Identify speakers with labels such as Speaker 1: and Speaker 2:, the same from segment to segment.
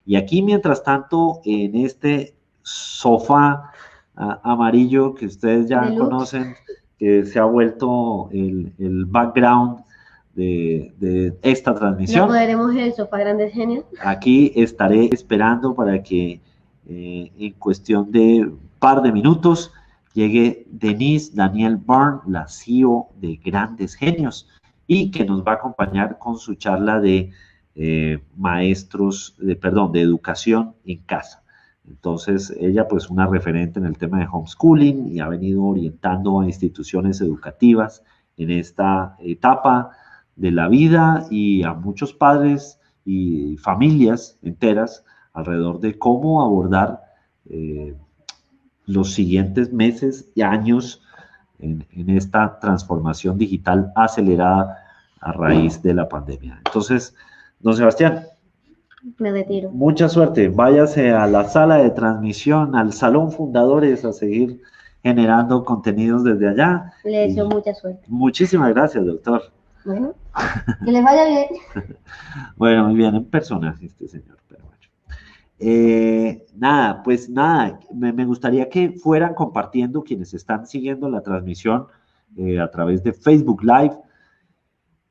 Speaker 1: Y aquí, mientras tanto, en este sofá amarillo que ustedes ya conocen, que se ha vuelto el background de esta transmisión.
Speaker 2: ¿No podremos el sofá Grandes Genios?
Speaker 1: Aquí estaré esperando para que en cuestión de un par de minutos llegue Denise Daniel Byrne, la CEO de Grandes Genios, y que nos va a acompañar con su charla de de educación en casa. Entonces, ella pues una referente en el tema de homeschooling y ha venido orientando a instituciones educativas en esta etapa de la vida y a muchos padres y familias enteras alrededor de cómo abordar los siguientes meses y años en esta transformación digital acelerada a raíz de la pandemia. Entonces, don Sebastián,
Speaker 2: me retiro.
Speaker 1: Mucha suerte. Váyase a la sala de transmisión, al Salón Fundadores, a seguir generando contenidos desde allá.
Speaker 2: Le deseo mucha suerte.
Speaker 1: Muchísimas gracias, doctor.
Speaker 2: Bueno, que les vaya bien.
Speaker 1: Bueno, muy bien, en personaje este señor, pero bueno. Me gustaría que fueran compartiendo quienes están siguiendo la transmisión a través de Facebook Live.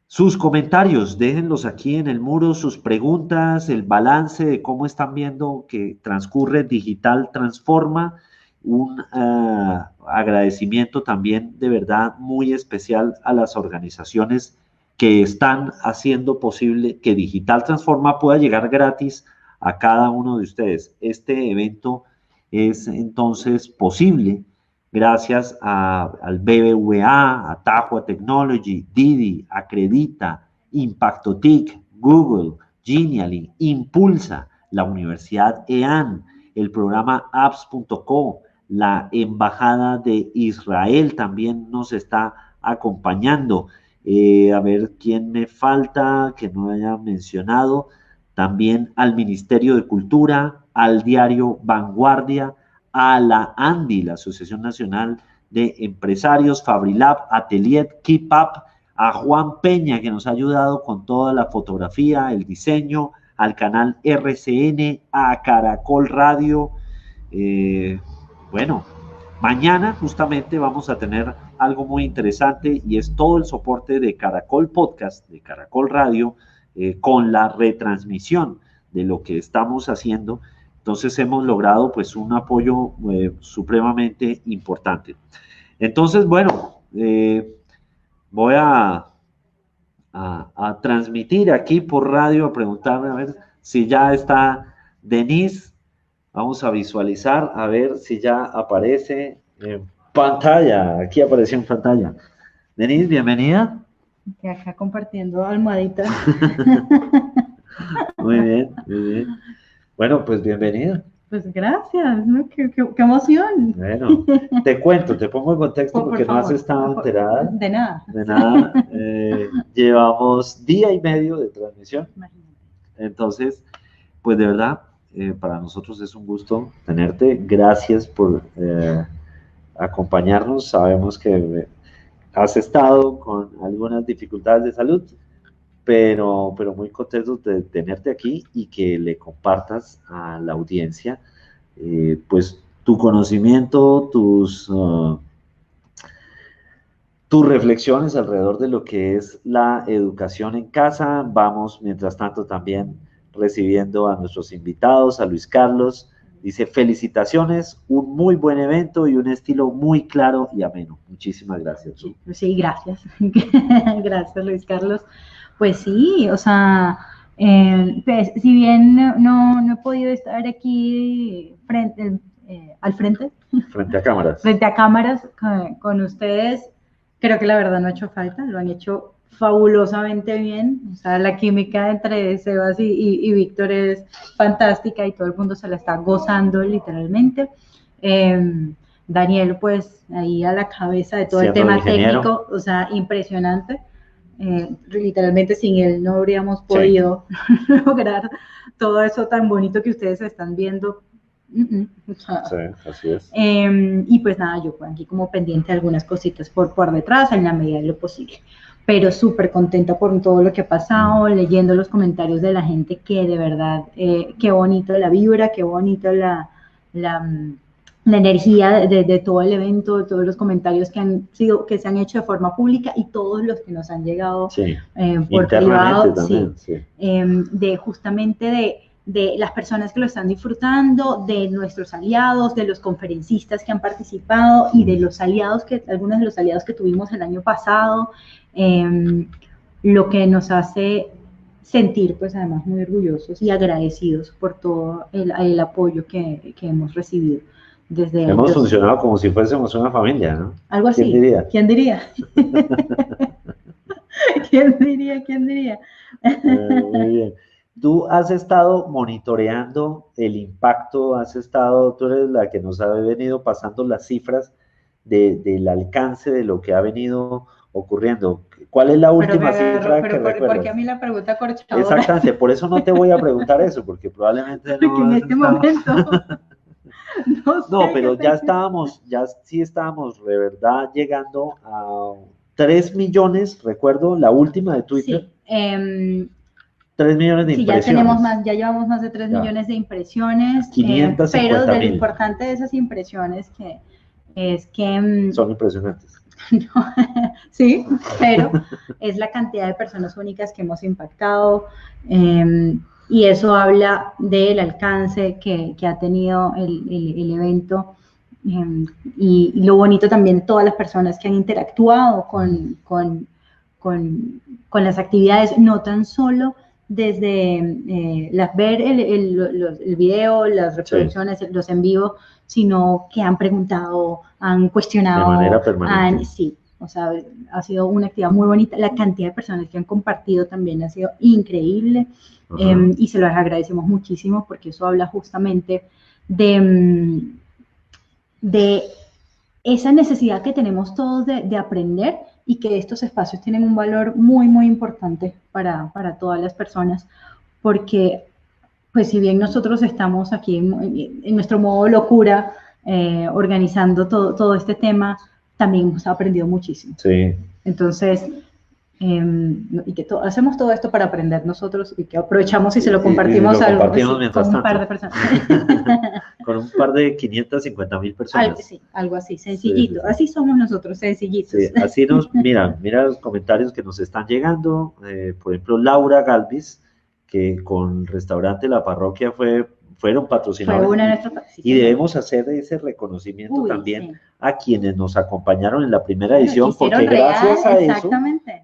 Speaker 1: Sus comentarios, déjenlos aquí en el muro, sus preguntas, el balance de cómo están viendo que transcurre Digital Transforma. Un agradecimiento también de verdad muy especial a las organizaciones que están haciendo posible que Digital Transforma pueda llegar gratis a cada uno de ustedes. Este evento es entonces posible gracias al BBVA, a Tahua Technology, Didi, Acredita, Impactotic, Google, Genially, Impulsa, la Universidad EAN, el programa apps.co, la Embajada de Israel también nos está acompañando. A ver quién me falta que no haya mencionado. También al Ministerio de Cultura, al diario Vanguardia, a la ANDI, la Asociación Nacional de Empresarios, Fabrilab, Atelier, Keep Up, a Juan Peña, que nos ha ayudado con toda la fotografía, el diseño, al canal RCN, a Caracol Radio. Bueno, mañana justamente vamos a tener algo muy interesante y es todo el soporte de Caracol Podcast, de Caracol Radio, con la retransmisión de lo que estamos haciendo. Entonces hemos logrado pues un apoyo supremamente importante. Entonces, bueno, voy a transmitir aquí por radio, a preguntarme a ver si ya está Denise. Vamos a visualizar, a ver si ya aparece en pantalla. Aquí apareció en pantalla. Denise, bienvenida.
Speaker 3: Que acá compartiendo almohaditas.
Speaker 1: Muy bien, muy bien. Bueno, pues bienvenida.
Speaker 3: Pues gracias, ¿no? Qué emoción.
Speaker 1: Bueno, te cuento, te pongo en contexto porque no has estado enterada.
Speaker 3: De nada.
Speaker 1: De nada. Llevamos día y medio de transmisión. Entonces, pues de verdad, para nosotros es un gusto tenerte. Gracias por acompañarnos. Sabemos que has estado con algunas dificultades de salud, pero muy contentos de tenerte aquí y que le compartas a la audiencia pues tu conocimiento, tus reflexiones alrededor de lo que es la educación en casa. Vamos, mientras tanto, también recibiendo a nuestros invitados, a Luis Carlos. Dice, felicitaciones, un muy buen evento y un estilo muy claro y ameno. Muchísimas gracias.
Speaker 3: Sí, gracias. Gracias, Luis Carlos. Pues sí, o sea, pues, si bien no he podido estar aquí al frente.
Speaker 1: Frente a cámaras.
Speaker 3: Frente a cámaras con ustedes, creo que la verdad no ha hecho falta, lo han hecho fabulosamente bien. O sea, la química entre Sebas y Víctor es fantástica y todo el mundo se la está gozando literalmente. Daniel, pues, ahí a la cabeza de todo el tema técnico, o sea, impresionante. Literalmente sin él no habríamos podido lograr todo eso tan bonito que ustedes están viendo.
Speaker 1: Sí, así es.
Speaker 3: Y pues nada, yo aquí como pendiente de algunas cositas por detrás en la medida de lo posible. pero súper contenta por todo lo que ha pasado, leyendo los comentarios de la gente, que de verdad, qué bonito la vibra, qué bonito la energía de todo el evento, de todos los comentarios que se han hecho de forma pública y todos los que nos han llegado
Speaker 1: Sí,
Speaker 3: por privado,
Speaker 1: también,
Speaker 3: sí. De justamente de las personas que lo están disfrutando, de nuestros aliados, de los conferencistas que han participado y de los aliados algunos de los aliados que tuvimos el año pasado, lo que nos hace sentir pues además muy orgullosos y agradecidos por todo el apoyo que hemos recibido desde
Speaker 1: Hemos
Speaker 3: ellos.
Speaker 1: funcionado como si fuésemos una familia, ¿no?
Speaker 3: Algo así.
Speaker 1: ¿Quién diría?
Speaker 3: ¿Quién diría? ¿Quién diría? ¿Quién diría?
Speaker 1: Muy bien. Tú has estado monitoreando el impacto, tú eres la que nos ha venido pasando las cifras del alcance de lo que ha venido ocurriendo. ¿Cuál es la última cifra que recuerdas?
Speaker 3: ¿Por qué a mí la pregunta corchadora?
Speaker 1: Exactamente, por eso no te voy a preguntar eso, porque probablemente no.
Speaker 3: Porque en este momento
Speaker 1: no, pero ya sí estábamos de verdad llegando a 3 millones, recuerdo, la última de Twitter.
Speaker 3: Sí,
Speaker 1: 3 millones de impresiones.
Speaker 3: Ya llevamos más de 3 millones de impresiones,
Speaker 1: 550,000.
Speaker 3: pero de lo importante de esas impresiones es que
Speaker 1: son impresionantes.
Speaker 3: No, sí, pero es la cantidad de personas únicas que hemos impactado, y eso habla del alcance que ha tenido el evento, y lo bonito también de todas las personas que han interactuado con las actividades, no tan solo desde ver el video, las reproducciones, los en vivo, sino que han preguntado, han cuestionado.
Speaker 1: De manera permanente.
Speaker 3: Sí, o sea, ha sido una actividad muy bonita. La cantidad de personas que han compartido también ha sido increíble, y se los agradecemos muchísimo porque eso habla justamente de esa necesidad que tenemos todos de aprender, y que estos espacios tienen un valor muy, muy importante para todas las personas, porque pues si bien nosotros estamos aquí en nuestro modo locura, organizando todo este tema, también hemos aprendido muchísimo.
Speaker 1: Sí.
Speaker 3: Entonces, y que hacemos todo esto para aprender nosotros, y que aprovechamos y se lo compartimos,
Speaker 1: con
Speaker 3: un par de personas.
Speaker 1: Con un par de 550,000 personas.
Speaker 3: Algo así, sencillito. Sí. Así somos nosotros, sencillitos.
Speaker 1: Sí, así mira los comentarios que nos están llegando. Por ejemplo, Laura Galvis, que con Restaurante La Parroquia fueron patrocinadores.
Speaker 3: Fue una de nuestras
Speaker 1: y debemos hacer ese reconocimiento también a quienes nos acompañaron en la primera edición, porque gracias a eso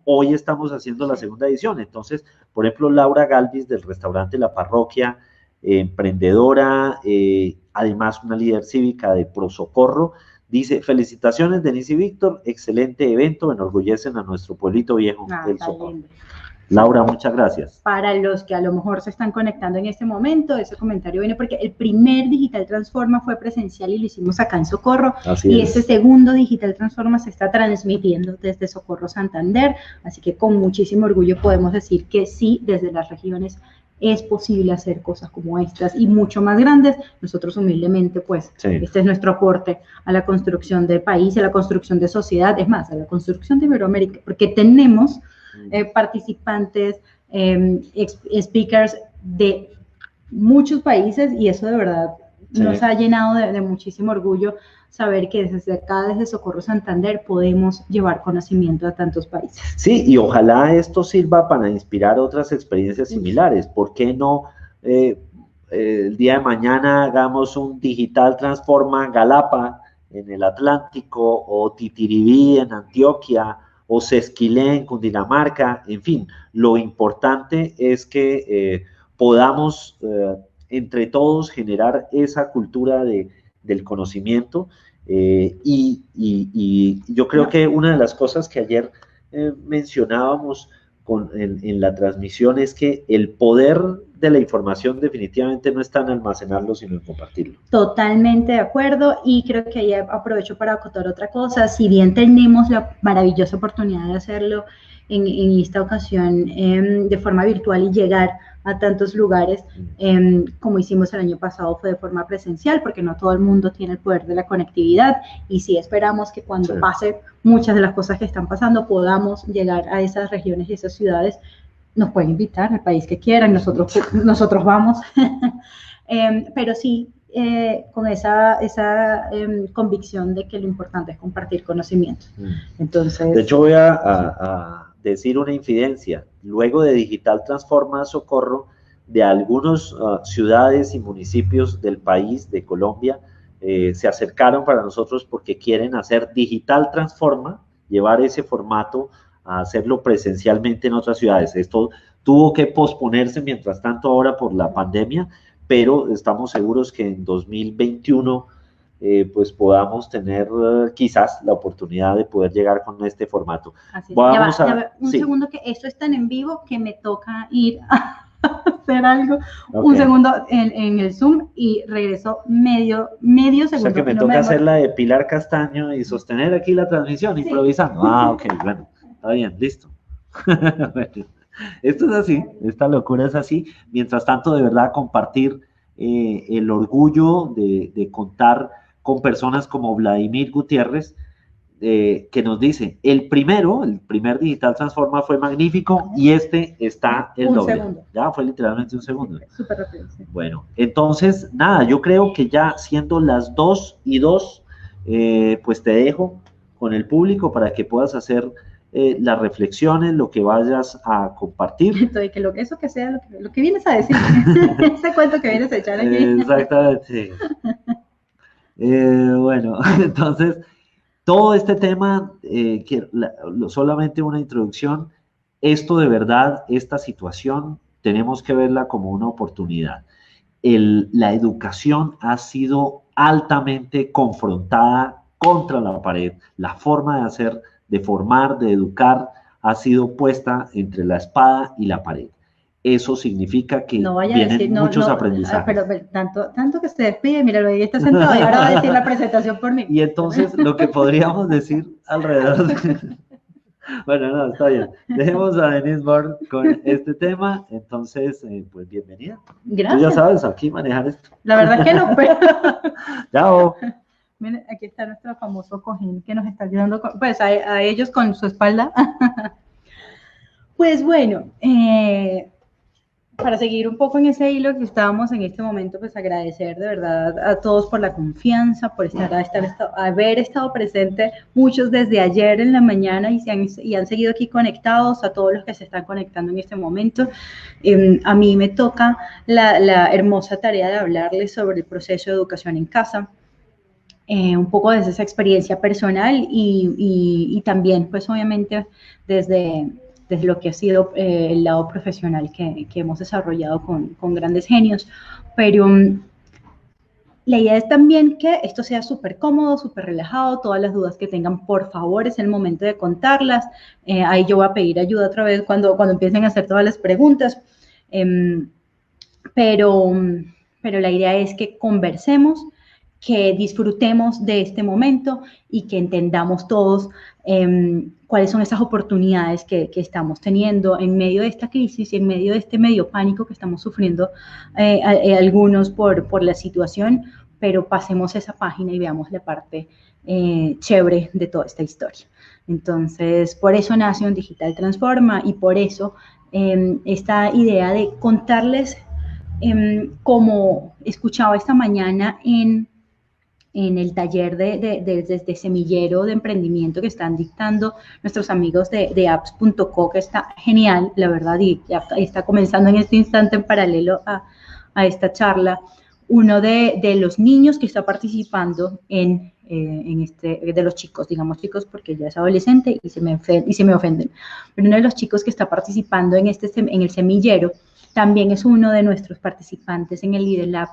Speaker 1: hoy estamos haciendo la segunda edición. Entonces, por ejemplo, Laura Galvis del Restaurante La Parroquia, emprendedora, además una líder cívica de Prosocorro, dice: felicitaciones Denise y Víctor, excelente evento, enorgullecen a nuestro pueblito viejo del Socorro. Laura, muchas gracias.
Speaker 3: Para los que a lo mejor se están conectando en este momento, ese comentario viene porque el primer Digital Transforma fue presencial y lo hicimos acá en Socorro. Y este segundo Digital Transforma se está transmitiendo desde Socorro Santander, así que con muchísimo orgullo podemos decir que sí, desde las regiones es posible hacer cosas como estas y mucho más grandes. Nosotros humildemente, pues, este es nuestro aporte a la construcción del país, a la construcción de sociedad, es más, a la construcción de Iberoamérica, porque tenemos participantes, speakers de muchos países, y eso de verdad nos ha llenado de muchísimo orgullo saber que desde acá, desde Socorro Santander, podemos llevar conocimiento a tantos países.
Speaker 1: Sí, y ojalá esto sirva para inspirar otras experiencias similares. ¿Por qué no el día de mañana hagamos un Digital Transforma Galapa en el Atlántico, o Titiribí en Antioquia, o Sesquilé en Cundinamarca? En fin, lo importante es que podamos entre todos generar esa cultura del conocimiento, y yo creo que una de las cosas que ayer mencionábamos en la transmisión es que el poder de la información definitivamente no está en almacenarlo, sino en compartirlo.
Speaker 3: Totalmente de acuerdo, y creo que ahí aprovecho para acotar otra cosa. Si bien tenemos la maravillosa oportunidad de hacerlo en esta ocasión de forma virtual y llegar a tantos lugares, como hicimos el año pasado, fue de forma presencial, porque no todo el mundo tiene el poder de la conectividad, y sí esperamos que cuando pase muchas de las cosas que están pasando, podamos llegar a esas regiones y esas ciudades. Nos pueden invitar al país que quieran, nosotros vamos, pero sí, con esa convicción de que lo importante es compartir conocimiento. Entonces,
Speaker 1: de hecho, voy a decir una infidencia. Luego de Digital Transforma Socorro, de algunas ciudades y municipios del país, de Colombia, se acercaron para nosotros porque quieren hacer Digital Transforma, llevar ese formato a hacerlo presencialmente en otras ciudades. Esto tuvo que posponerse mientras tanto ahora por la pandemia, pero estamos seguros que en 2021 pues podamos tener quizás la oportunidad de poder llegar con este formato.
Speaker 3: Así es. Vamos un segundo, que esto está en vivo, que me toca ir a hacer algo. Un segundo en el Zoom y regreso medio segundo.
Speaker 1: O sea que me toca hacer la de Pilar Castaño y sostener aquí la transmisión, improvisando. Ok, bueno, está bien, listo. Bueno, esto es así, esta locura es así. Mientras tanto, de verdad, compartir el orgullo de contar con personas como Vladimir Gutiérrez, que nos dice, el primer Digital Transforma fue magnífico y este está el doble.
Speaker 3: Segundo.
Speaker 1: Ya fue literalmente un segundo.
Speaker 3: Súper rápido, sí.
Speaker 1: Bueno, entonces, nada, yo creo que ya siendo las 2:02, pues te dejo con el público para que puedas hacer las reflexiones, lo que vayas a compartir.
Speaker 3: Entonces, eso que sea lo que vienes a decir, ese cuento que vienes a echar aquí.
Speaker 1: Exactamente. Bueno, entonces, todo este tema, solamente una introducción, esto de verdad, esta situación, tenemos que verla como una oportunidad. La educación ha sido altamente confrontada contra la pared, la forma de hacer, de formar, de educar, ha sido puesta entre la espada y la pared. Eso significa que vienen muchos aprendizajes.
Speaker 3: Pero tanto que se despide, mira, ahí está sentado y ahora va a decir la presentación por mí.
Speaker 1: Y entonces lo que podríamos decir alrededor de... Bueno, no, está bien. Dejemos a Denise Born con este tema. Entonces, pues bienvenida.
Speaker 3: Gracias.
Speaker 1: Tú ya sabes aquí manejar esto.
Speaker 3: La verdad es que no, pero...
Speaker 1: Chao.
Speaker 3: Miren, aquí está nuestro famoso cojín que nos está ayudando, pues a ellos con su espalda. Pues bueno, para seguir un poco en ese hilo que estábamos en este momento, pues agradecer de verdad a todos por la confianza, por haber estado presente, muchos desde ayer en la mañana y han seguido aquí conectados, a todos los que se están conectando en este momento. A mí me toca la hermosa tarea de hablarles sobre el proceso de educación en casa. Un poco desde esa experiencia personal y también, pues obviamente, desde lo que ha sido el lado profesional que hemos desarrollado con grandes genios. Pero la idea es también que esto sea súper cómodo, súper relajado, todas las dudas que tengan, por favor, es el momento de contarlas. Ahí yo voy a pedir ayuda otra vez cuando empiecen a hacer todas las preguntas. Pero la idea es que conversemos, que disfrutemos de este momento y que entendamos todos cuáles son esas oportunidades que estamos teniendo en medio de esta crisis y en medio de este medio pánico que estamos sufriendo algunos por la situación, pero pasemos esa página y veamos la parte chévere de toda esta historia. Entonces, por eso nace un Digital Transforma y por eso esta idea de contarles, como escuchaba esta mañana en el taller de semillero de emprendimiento que están dictando nuestros amigos de apps.co, que está genial, la verdad, y ya está comenzando en este instante en paralelo a esta charla. Uno de los niños que está participando de los chicos, digamos chicos porque ya es adolescente y se me ofenden, pero uno de los chicos que está participando en el semillero también es uno de nuestros participantes en el Lider Lab,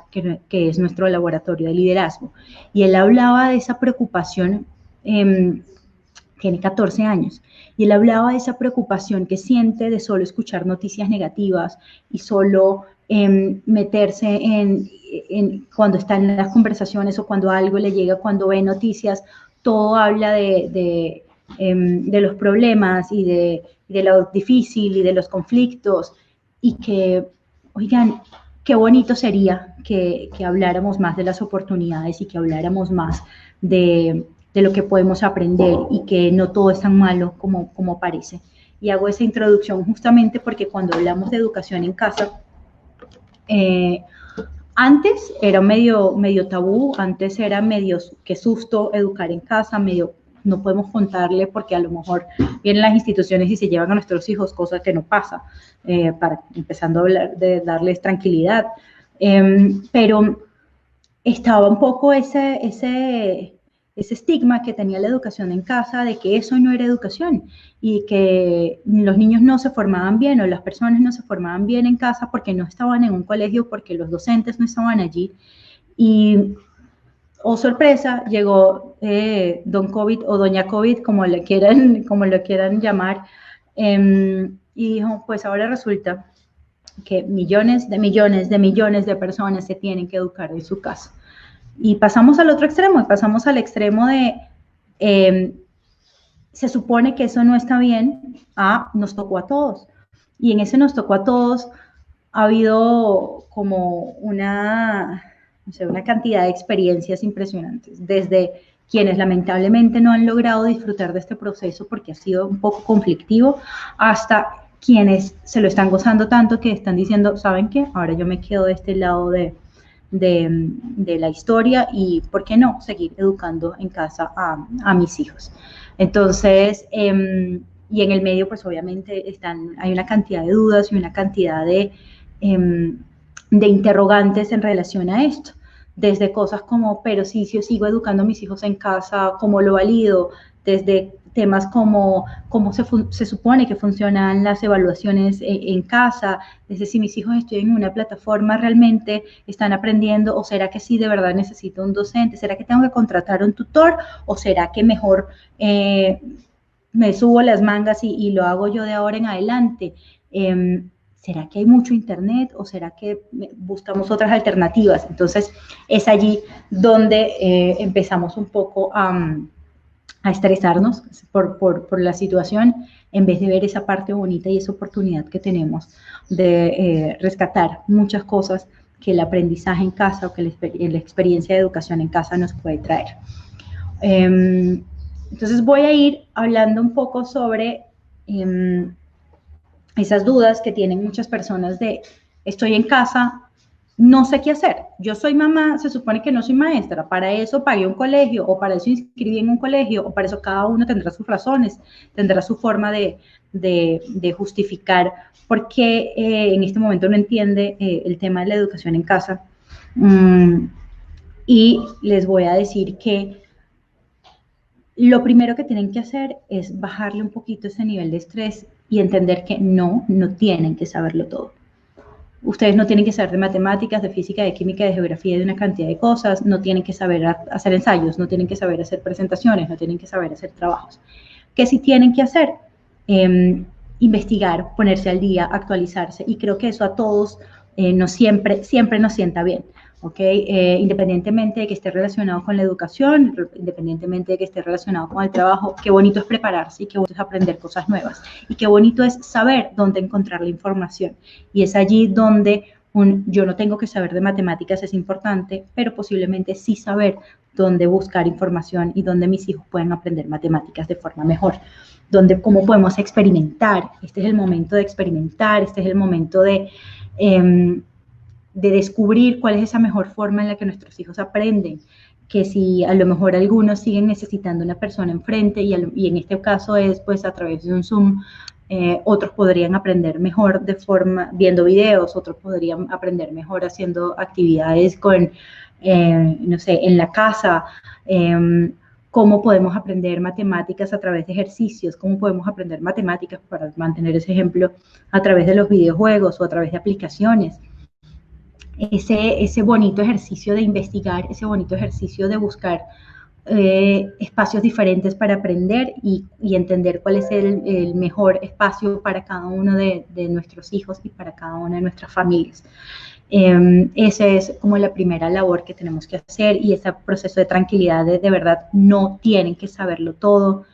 Speaker 3: que es nuestro laboratorio de liderazgo. Y él hablaba de esa preocupación, tiene 14 años, y él hablaba de esa preocupación que siente de solo escuchar noticias negativas y solo meterse cuando está en las conversaciones o cuando algo le llega, cuando ve noticias, todo habla de los problemas y de lo difícil y de los conflictos, y que, oigan, qué bonito sería que habláramos más de las oportunidades y que habláramos más de lo que podemos aprender y que no todo es tan malo como parece. Y hago esa introducción justamente porque cuando hablamos de educación en casa, antes era medio tabú, antes era medio qué susto educar en casa, medio no podemos contarle porque a lo mejor vienen las instituciones y se llevan a nuestros hijos, cosa que no pasa, empezando a hablar de darles tranquilidad. Pero estaba un poco ese estigma que tenía la educación en casa de que eso no era educación y que los niños no se formaban bien o las personas no se formaban bien en casa porque no estaban en un colegio, porque los docentes no estaban allí. Y, oh sorpresa, llegó don COVID o doña COVID, como lo quieran llamar, y dijo, pues ahora resulta que millones de personas se tienen que educar en su casa. Y pasamos al otro extremo, de, se supone que eso no está bien, nos tocó a todos. Y en ese nos tocó a todos ha habido como una cantidad de experiencias impresionantes, desde quienes lamentablemente no han logrado disfrutar de este proceso porque ha sido un poco conflictivo, hasta quienes se lo están gozando tanto que están diciendo, ¿saben qué? Ahora yo me quedo de este lado de la historia y, ¿por qué no?, seguir educando en casa a mis hijos. Entonces, y en el medio, pues obviamente hay una cantidad de dudas y una cantidad de interrogantes en relación a esto. Desde cosas como, pero si yo sigo educando a mis hijos en casa, ¿cómo lo valido? Desde temas como cómo se supone que funcionan las evaluaciones en casa, desde si mis hijos estudian en una plataforma realmente están aprendiendo, o será que sí de verdad necesito un docente, será que tengo que contratar un tutor, o será que mejor me subo las mangas y lo hago yo de ahora en adelante. ¿Será que hay mucho internet o será que buscamos otras alternativas? Entonces es allí donde empezamos un poco a estresarnos por la situación, en vez de ver esa parte bonita y esa oportunidad que tenemos de rescatar muchas cosas que el aprendizaje en casa o que la experiencia de educación en casa nos puede traer. Entonces voy a ir hablando un poco sobre esas dudas que tienen muchas personas de estoy en casa, no sé qué hacer. Yo soy mamá, se supone que no soy maestra, para eso pagué un colegio o para eso inscribí en un colegio o para eso cada uno tendrá sus razones, tendrá su forma de justificar por qué en este momento no entiende el tema de la educación en casa. Y les voy a decir que lo primero que tienen que hacer es bajarle un poquito ese nivel de estrés y entender que no tienen que saberlo todo. Ustedes no tienen que saber de matemáticas, de física, de química, de geografía, de una cantidad de cosas, no tienen que saber hacer ensayos, no tienen que saber hacer presentaciones, no tienen que saber hacer trabajos. ¿Qué sí tienen que hacer? Investigar, ponerse al día, actualizarse, y creo que eso a todos siempre nos sienta bien. ¿Okay? Independientemente de que esté relacionado con la educación, independientemente de que esté relacionado con el trabajo, qué bonito es prepararse y qué bonito es aprender cosas nuevas y qué bonito es saber dónde encontrar la información. Y es allí donde yo no tengo que saber de matemáticas, es importante, pero posiblemente sí saber dónde buscar información y dónde mis hijos pueden aprender matemáticas de forma mejor. Cómo podemos experimentar. Este es el momento de experimentar, este es el momento de descubrir cuál es esa mejor forma en la que nuestros hijos aprenden, que si a lo mejor algunos siguen necesitando una persona enfrente y en este caso es pues a través de un Zoom, otros podrían aprender mejor viendo videos, otros podrían aprender mejor haciendo actividades no sé, en la casa, cómo podemos aprender matemáticas a través de ejercicios, cómo podemos aprender matemáticas, para mantener ese ejemplo, a través de los videojuegos o a través de aplicaciones. Ese bonito ejercicio de investigar, ese bonito ejercicio de buscar espacios diferentes para aprender y entender cuál es el mejor espacio para cada uno de nuestros hijos y para cada una de nuestras familias. Esa es como la primera labor que tenemos que hacer, y ese proceso de tranquilidad de verdad no tienen que saberlo todo.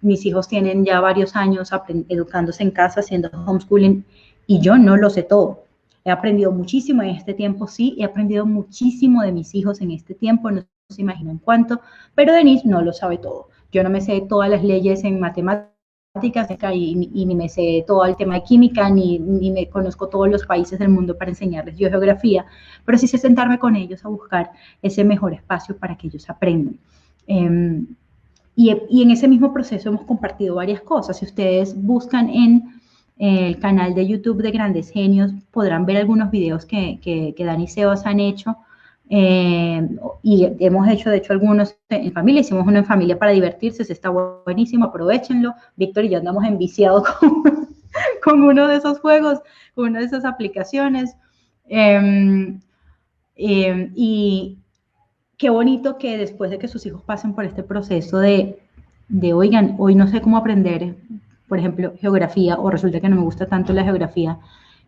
Speaker 3: mis hijos tienen ya varios años educándose en casa, haciendo homeschooling, y yo no lo sé todo. He aprendido muchísimo en este tiempo, sí, he aprendido muchísimo de mis hijos en este tiempo, no se imaginan cuánto, pero Denise no lo sabe todo. Yo no me sé todas las leyes en matemáticas y ni me sé todo el tema de química, ni me conozco todos los países del mundo para enseñarles yo geografía, pero sí sé sentarme con ellos a buscar ese mejor espacio para que ellos aprendan. Y en ese mismo proceso hemos compartido varias cosas. Si ustedes buscan en el canal de YouTube de Grandes Genios, podrán ver algunos videos que Dani y Sebas han hecho. Y hemos hecho, de hecho, algunos en familia. Hicimos uno en familia para divertirse, se está buenísimo, aprovechenlo. Víctor y yo andamos enviciados con uno de esos juegos, con una de esas aplicaciones. Y qué bonito que después de que sus hijos pasen por este proceso de oigan, hoy no sé cómo aprender, por ejemplo, geografía, o resulta que no me gusta tanto la geografía,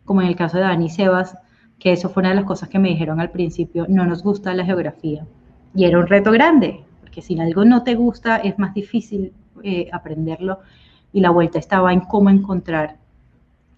Speaker 3: como en el caso de Dani y Sebas, que eso fue una de las cosas que me dijeron al principio, no nos gusta la geografía. Y era un reto grande, porque si algo no te gusta es más difícil aprenderlo, y la vuelta estaba en cómo encontrar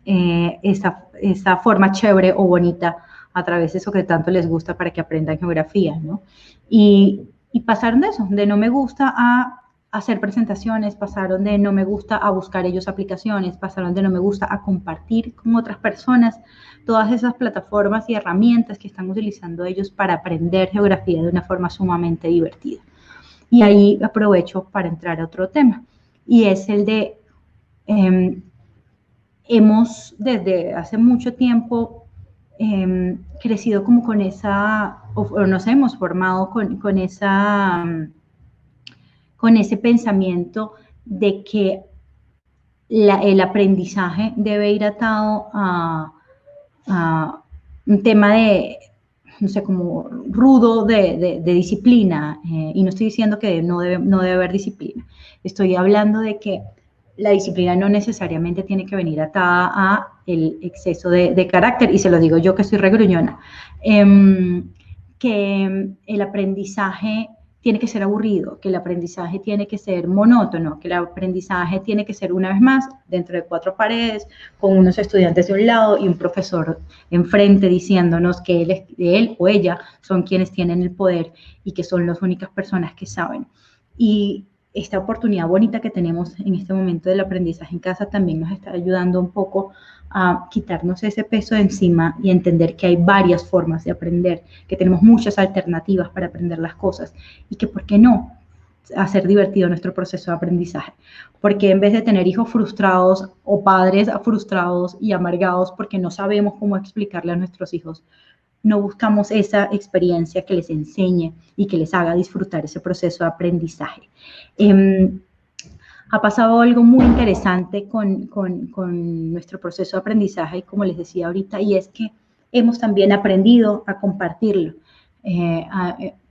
Speaker 3: esa forma chévere o bonita a través de eso que tanto les gusta para que aprendan geografía, ¿no? Y pasaron de eso, de no me gusta a hacer presentaciones, pasaron de no me gusta a buscar ellos aplicaciones, pasaron de no me gusta a compartir con otras personas todas esas plataformas y herramientas que están utilizando ellos para aprender geografía de una forma sumamente divertida. Y ahí aprovecho para entrar a otro tema, y es el de hemos desde hace mucho tiempo crecido como con esa, o nos hemos formado con ese pensamiento de que el aprendizaje debe ir atado a un tema de, no sé, como rudo de disciplina, y no estoy diciendo que no debe haber disciplina, estoy hablando de que la disciplina no necesariamente tiene que venir atada a el exceso de carácter, y se lo digo yo que soy regruñona, que el aprendizaje tiene que ser aburrido, que el aprendizaje tiene que ser monótono, que el aprendizaje tiene que ser, una vez más, dentro de 4 paredes, con unos estudiantes de un lado y un profesor enfrente diciéndonos que él o ella son quienes tienen el poder y que son las únicas personas que saben. Y esta oportunidad bonita que tenemos en este momento del aprendizaje en casa también nos está ayudando un poco a quitarnos ese peso de encima y entender que hay varias formas de aprender, que tenemos muchas alternativas para aprender las cosas, y que, ¿por qué no?, hacer divertido nuestro proceso de aprendizaje. Porque en vez de tener hijos frustrados o padres frustrados y amargados porque no sabemos cómo explicarle a nuestros hijos, no buscamos esa experiencia que les enseñe y que les haga disfrutar ese proceso de aprendizaje. Ha pasado algo muy interesante con nuestro proceso de aprendizaje, como les decía ahorita, y es que hemos también aprendido a compartirlo.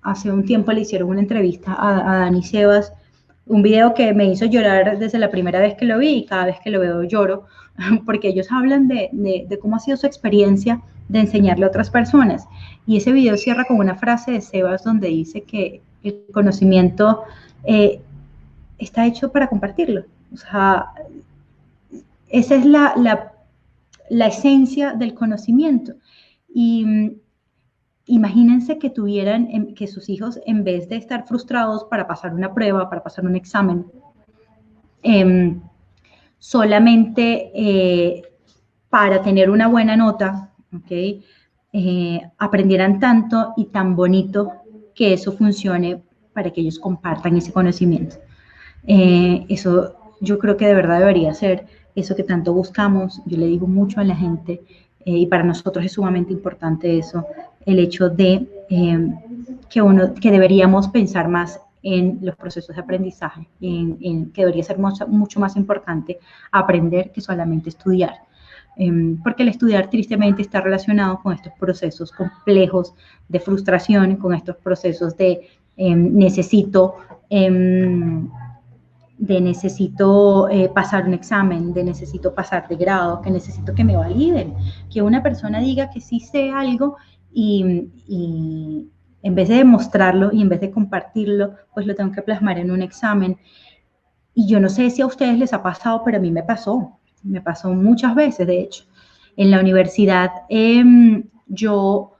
Speaker 3: Hace un tiempo le hicieron una entrevista a Dani Sebas, un video que me hizo llorar desde la primera vez que lo vi, y cada vez que lo veo lloro, porque ellos hablan de cómo ha sido su experiencia de enseñarle a otras personas. Y ese video cierra con una frase de Sebas donde dice que el conocimiento está hecho para compartirlo. O sea, esa es la esencia del conocimiento. Y imagínense que que sus hijos, en vez de estar frustrados para pasar una prueba, para pasar un examen, solamente para tener una buena nota, ¿okay? Aprendieran tanto y tan bonito que eso funcione para que ellos compartan ese conocimiento. Eso yo creo que de verdad debería ser eso que tanto buscamos. Yo le digo mucho a la gente, y para nosotros es sumamente importante eso, el hecho de que deberíamos pensar más en los procesos de aprendizaje, que debería ser mucho más importante aprender que solamente estudiar. Porque el estudiar tristemente está relacionado con estos procesos complejos de frustración, con estos procesos de necesito pasar un examen, de necesito pasar de grado, que necesito que me validen, que una persona diga que sí sé algo y en vez de demostrarlo y en vez de compartirlo, pues lo tengo que plasmar en un examen. Y yo no sé si a ustedes les ha pasado, pero a mí me pasó muchas veces, de hecho. En la universidad yo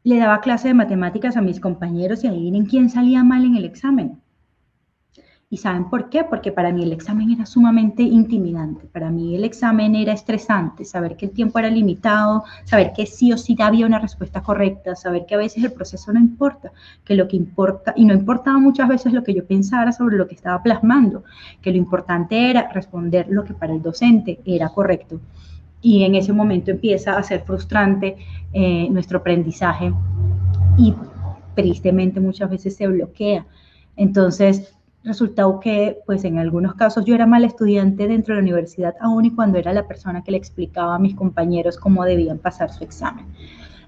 Speaker 3: le daba clase de matemáticas a mis compañeros y adivinen quién salía mal en el examen. ¿Y saben por qué? Porque para mí el examen era sumamente intimidante, para mí el examen era estresante, saber que el tiempo era limitado, saber que sí o sí había una respuesta correcta, saber que a veces el proceso no importa, que lo que importa, y no importaba muchas veces lo que yo pensara sobre lo que estaba plasmando, que lo importante era responder lo que para el docente era correcto. Y en ese momento empieza a ser frustrante nuestro aprendizaje y tristemente muchas veces se bloquea. Entonces, resultó que, pues en algunos casos yo era mal estudiante dentro de la universidad, aún y cuando era la persona que le explicaba a mis compañeros cómo debían pasar su examen.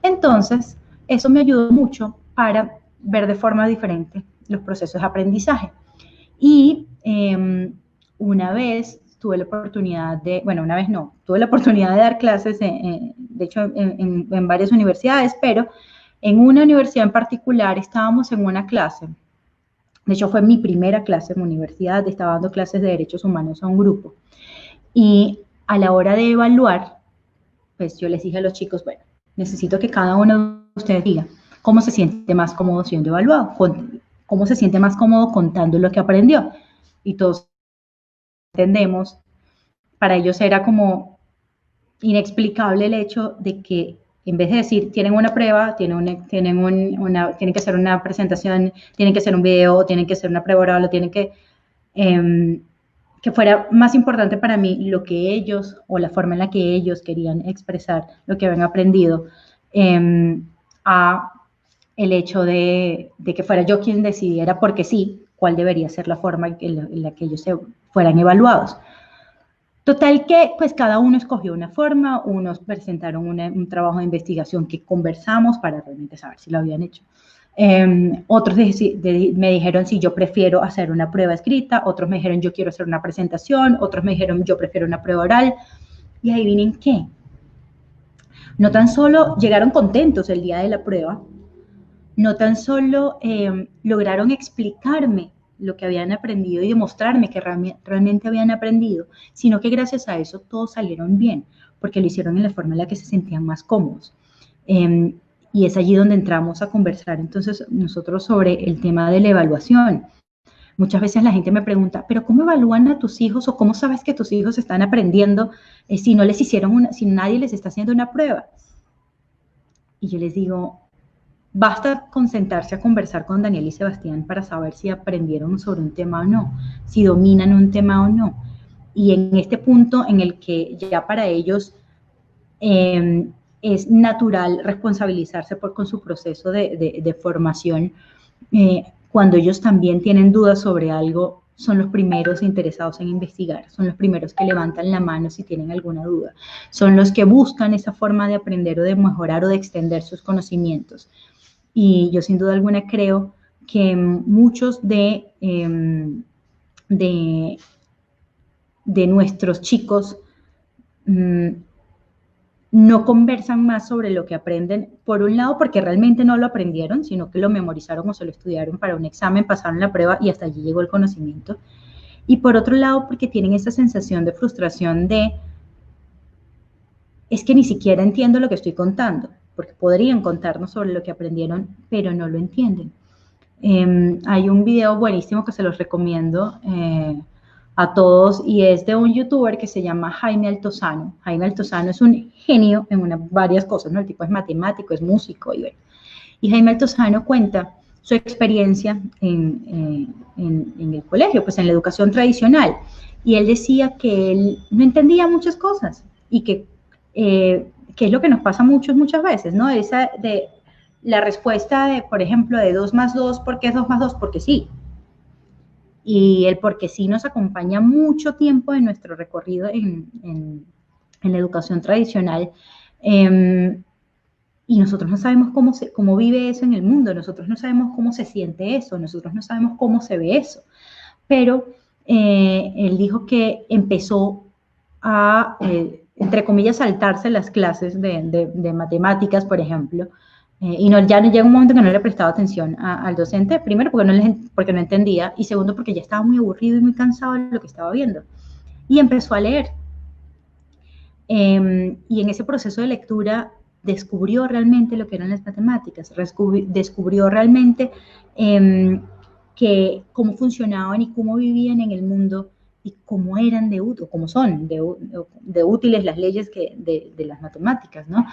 Speaker 3: Entonces, eso me ayudó mucho para ver de forma diferente los procesos de aprendizaje. Y una vez tuve la oportunidad de, bueno, una vez no, tuve la oportunidad de dar clases, de hecho, en varias universidades, pero en una universidad en particular estábamos en una clase. De hecho, fue mi primera clase en universidad, estaba dando clases de derechos humanos a un grupo. Y a la hora de evaluar, pues yo les dije a los chicos, bueno, necesito que cada uno de ustedes diga cómo se siente más cómodo siendo evaluado, cómo se siente más cómodo contando lo que aprendió. Y todos entendemos, para ellos era como inexplicable el hecho de que en vez de decir, tienen una prueba, tienen que hacer una presentación, tienen que hacer un video, tienen que hacer una prueba oral, tienen que fuera más importante para mí lo que ellos, o la forma en la que ellos querían expresar lo que habían aprendido, a el hecho de que fuera yo quien decidiera, porque sí, cuál debería ser la forma en la que ellos fueran evaluados. Total que, pues cada uno escogió una forma, unos presentaron un trabajo de investigación que conversamos para realmente saber si lo habían hecho. Otros me dijeron si yo prefiero hacer una prueba escrita, otros me dijeron yo quiero hacer una presentación, otros me dijeron yo prefiero una prueba oral. Y adivinen qué, no tan solo llegaron contentos el día de la prueba, no tan solo lograron explicarme lo que habían aprendido y demostrarme que realmente habían aprendido, sino que gracias a eso todos salieron bien, porque lo hicieron en la forma en la que se sentían más cómodos. Y es allí donde entramos a conversar entonces nosotros sobre el tema de la evaluación. Muchas veces la gente me pregunta, ¿pero cómo evalúan a tus hijos o cómo sabes que tus hijos están aprendiendo si no les hicieron si nadie les está haciendo una prueba? Y yo les digo, basta con sentarse a conversar con Daniel y Sebastián para saber si aprendieron sobre un tema o no, si dominan un tema o no. Y en este punto en el que ya para ellos es natural responsabilizarse con su proceso de formación, cuando ellos también tienen dudas sobre algo, son los primeros interesados en investigar, son los primeros que levantan la mano si tienen alguna duda, son los que buscan esa forma de aprender o de mejorar o de extender sus conocimientos. Y yo sin duda alguna creo que muchos de nuestros chicos no conversan más sobre lo que aprenden, por un lado porque realmente no lo aprendieron, sino que lo memorizaron o se lo estudiaron para un examen, pasaron la prueba y hasta allí llegó el conocimiento. Y por otro lado porque tienen esa sensación de frustración de, es que ni siquiera entiendo lo que estoy contando, porque podrían contarnos sobre lo que aprendieron, pero no lo entienden. Hay un video buenísimo que se los recomiendo a todos y es de un youtuber que se llama Jaime Altozano. Jaime Altozano es un genio en varias cosas, ¿no? El tipo es matemático, es músico y Jaime Altozano cuenta su experiencia en el colegio, pues en la educación tradicional. Y él decía que él no entendía muchas cosas y que es lo que nos pasa muchas veces, ¿no? Esa de la respuesta de, por ejemplo, de 2 más 2, ¿por qué es 2 más 2? Porque sí. Y el porque sí nos acompaña mucho tiempo en nuestro recorrido en la educación tradicional. Y nosotros no sabemos cómo vive eso en el mundo, nosotros no sabemos cómo se siente eso, nosotros no sabemos cómo se ve eso. Pero él dijo que empezó a, entre comillas, saltarse las clases de matemáticas, por ejemplo, Y no, ya llega un momento que no le prestaba atención al docente, primero porque no entendía, y segundo porque ya estaba muy aburrido y muy cansado de lo que estaba viendo. Y empezó a leer. Y en ese proceso de lectura descubrió realmente lo que eran las matemáticas, descubrió realmente que cómo funcionaban y cómo vivían en el mundo y cómo eran cómo son de útiles las leyes de las matemáticas, ¿no?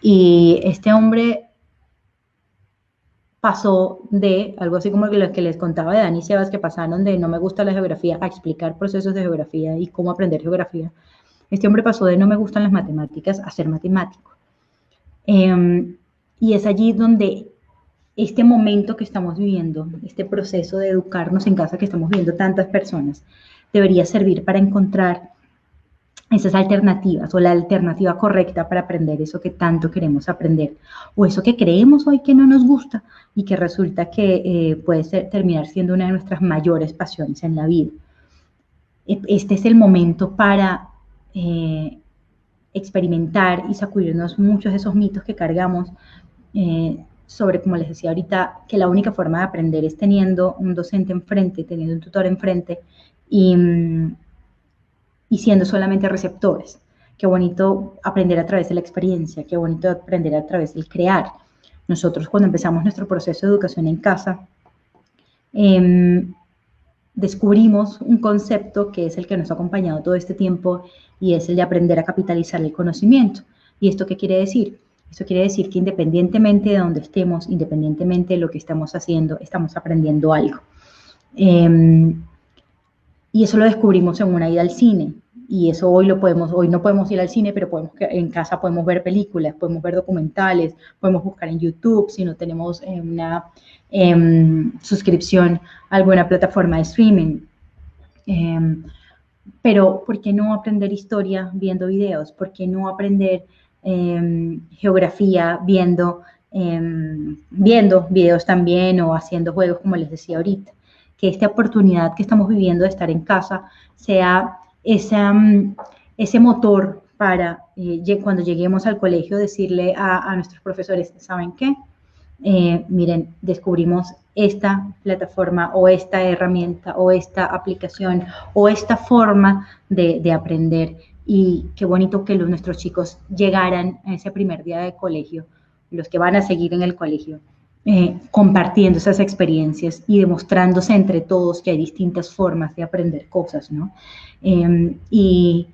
Speaker 3: Y este hombre pasó de algo así como lo que les contaba de Dani y Sebas, que pasaron de no me gusta la geografía a explicar procesos de geografía y cómo aprender geografía. Este hombre pasó de no me gustan las matemáticas a ser matemático. Y es allí donde este momento que estamos viviendo, este proceso de educarnos en casa que estamos viviendo tantas personas, debería servir para encontrar esas alternativas o la alternativa correcta para aprender eso que tanto queremos aprender o eso que creemos hoy que no nos gusta y que resulta que puede terminar siendo una de nuestras mayores pasiones en la vida. Este es el momento para experimentar y sacudirnos muchos de esos mitos que cargamos sobre, como les decía ahorita, que la única forma de aprender es teniendo un docente enfrente, teniendo un tutor enfrente y siendo solamente receptores. Qué bonito aprender a través de la experiencia, qué bonito aprender a través del crear. Nosotros cuando empezamos nuestro proceso de educación en casa, descubrimos un concepto que es el que nos ha acompañado todo este tiempo y es el de aprender a capitalizar el conocimiento. ¿Y esto qué quiere decir? Esto quiere decir que independientemente de donde estemos, independientemente de lo que estamos haciendo, estamos aprendiendo algo. Y eso lo descubrimos en una ida al cine. Y eso hoy no podemos ir al cine, pero en casa podemos ver películas, podemos ver documentales, podemos buscar en YouTube, si no tenemos una suscripción a alguna plataforma de streaming. Pero ¿por qué no aprender historia viendo videos? ¿Por qué no aprender geografía viendo videos también o haciendo juegos como les decía ahorita? Que esta oportunidad que estamos viviendo de estar en casa sea ese motor para cuando lleguemos al colegio decirle a nuestros profesores, ¿saben qué? Miren, descubrimos esta plataforma o esta herramienta o esta aplicación o esta forma de aprender y qué bonito que nuestros chicos llegaran a ese primer día de colegio, los que van a seguir en el colegio, compartiendo esas experiencias y demostrándose entre todos que hay distintas formas de aprender cosas, ¿no? Y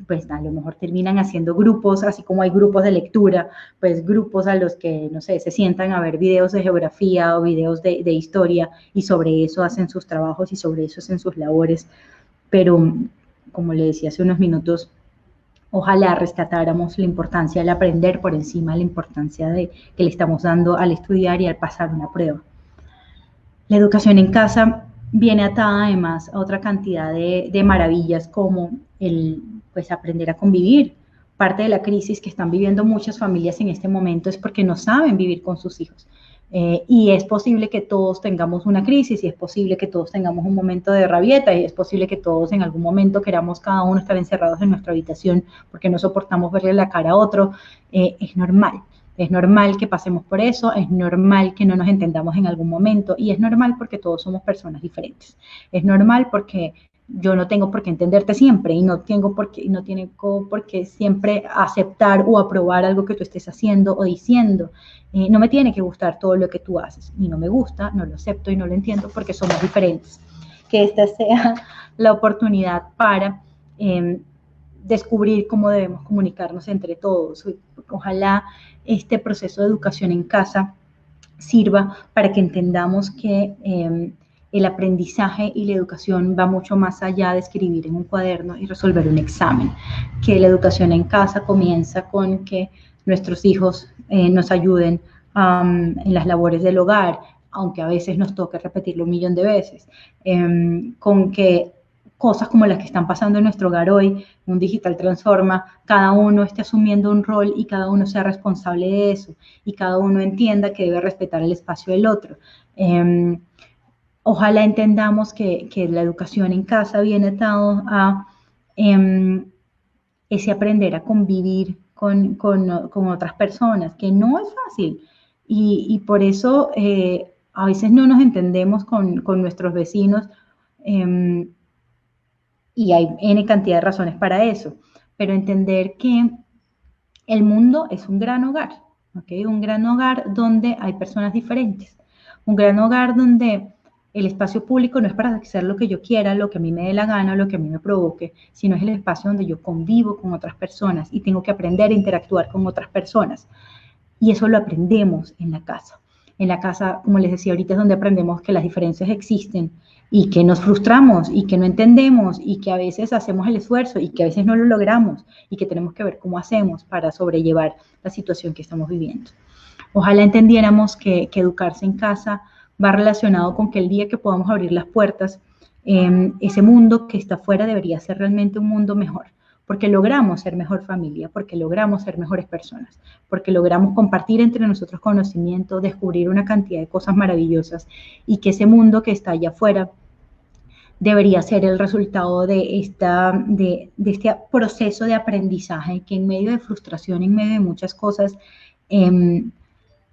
Speaker 3: pues a lo mejor terminan haciendo grupos, así como hay grupos de lectura, pues grupos a los que, no sé, se sientan a ver videos de geografía o videos de historia y sobre eso hacen sus trabajos y sobre eso hacen sus labores. Pero, como le decía hace unos minutos, ojalá rescatáramos la importancia del aprender por encima de la importancia que le estamos dando al estudiar y al pasar una prueba. La educación en casa viene atada además a otra cantidad de maravillas como pues aprender a convivir. Parte de la crisis que están viviendo muchas familias en este momento es porque no saben vivir con sus hijos. Y es posible que todos tengamos una crisis y es posible que todos tengamos un momento de rabieta y es posible que todos en algún momento queramos cada uno estar encerrados en nuestra habitación porque no soportamos verle la cara a otro. Es normal. Es normal que pasemos por eso, es normal que no nos entendamos en algún momento y es normal porque todos somos personas diferentes. Es normal porque yo no tengo por qué entenderte siempre y no tengo por qué siempre aceptar o aprobar algo que tú estés haciendo o diciendo. No me tiene que gustar todo lo que tú haces y no me gusta, no lo acepto y no lo entiendo porque somos diferentes. Que esta sea la oportunidad para descubrir cómo debemos comunicarnos entre todos. Ojalá este proceso de educación en casa sirva para que entendamos que el aprendizaje y la educación va mucho más allá de escribir en un cuaderno y resolver un examen, que la educación en casa comienza con que nuestros hijos nos ayuden en las labores del hogar, aunque a veces nos toque repetirlo 1.000.000 de veces, con que cosas como las que están pasando en nuestro hogar hoy, un digital transforma, cada uno esté asumiendo un rol y cada uno sea responsable de eso y cada uno entienda que debe respetar el espacio del otro. Ojalá entendamos que la educación en casa viene atado a ese aprender a convivir con otras personas, que no es fácil. Y por eso a veces no nos entendemos con nuestros vecinos, y hay N cantidad de razones para eso, pero entender que el mundo es un gran hogar, ¿ok? Un gran hogar donde hay personas diferentes, un gran hogar donde el espacio público no es para hacer lo que yo quiera, lo que a mí me dé la gana, lo que a mí me provoque, sino es el espacio donde yo convivo con otras personas y tengo que aprender a interactuar con otras personas. Y eso lo aprendemos en la casa. En la casa, como les decía ahorita, es donde aprendemos que las diferencias existen y que nos frustramos y que no entendemos y que a veces hacemos el esfuerzo y que a veces no lo logramos y que tenemos que ver cómo hacemos para sobrellevar la situación que estamos viviendo. Ojalá entendiéramos que educarse en casa va relacionado con que el día que podamos abrir las puertas, ese mundo que está afuera debería ser realmente un mundo mejor, porque logramos ser mejor familia, porque logramos ser mejores personas, porque logramos compartir entre nosotros conocimiento, descubrir una cantidad de cosas maravillosas y que ese mundo que está allá afuera debería ser el resultado de este proceso de aprendizaje que en medio de frustración, en medio de muchas cosas,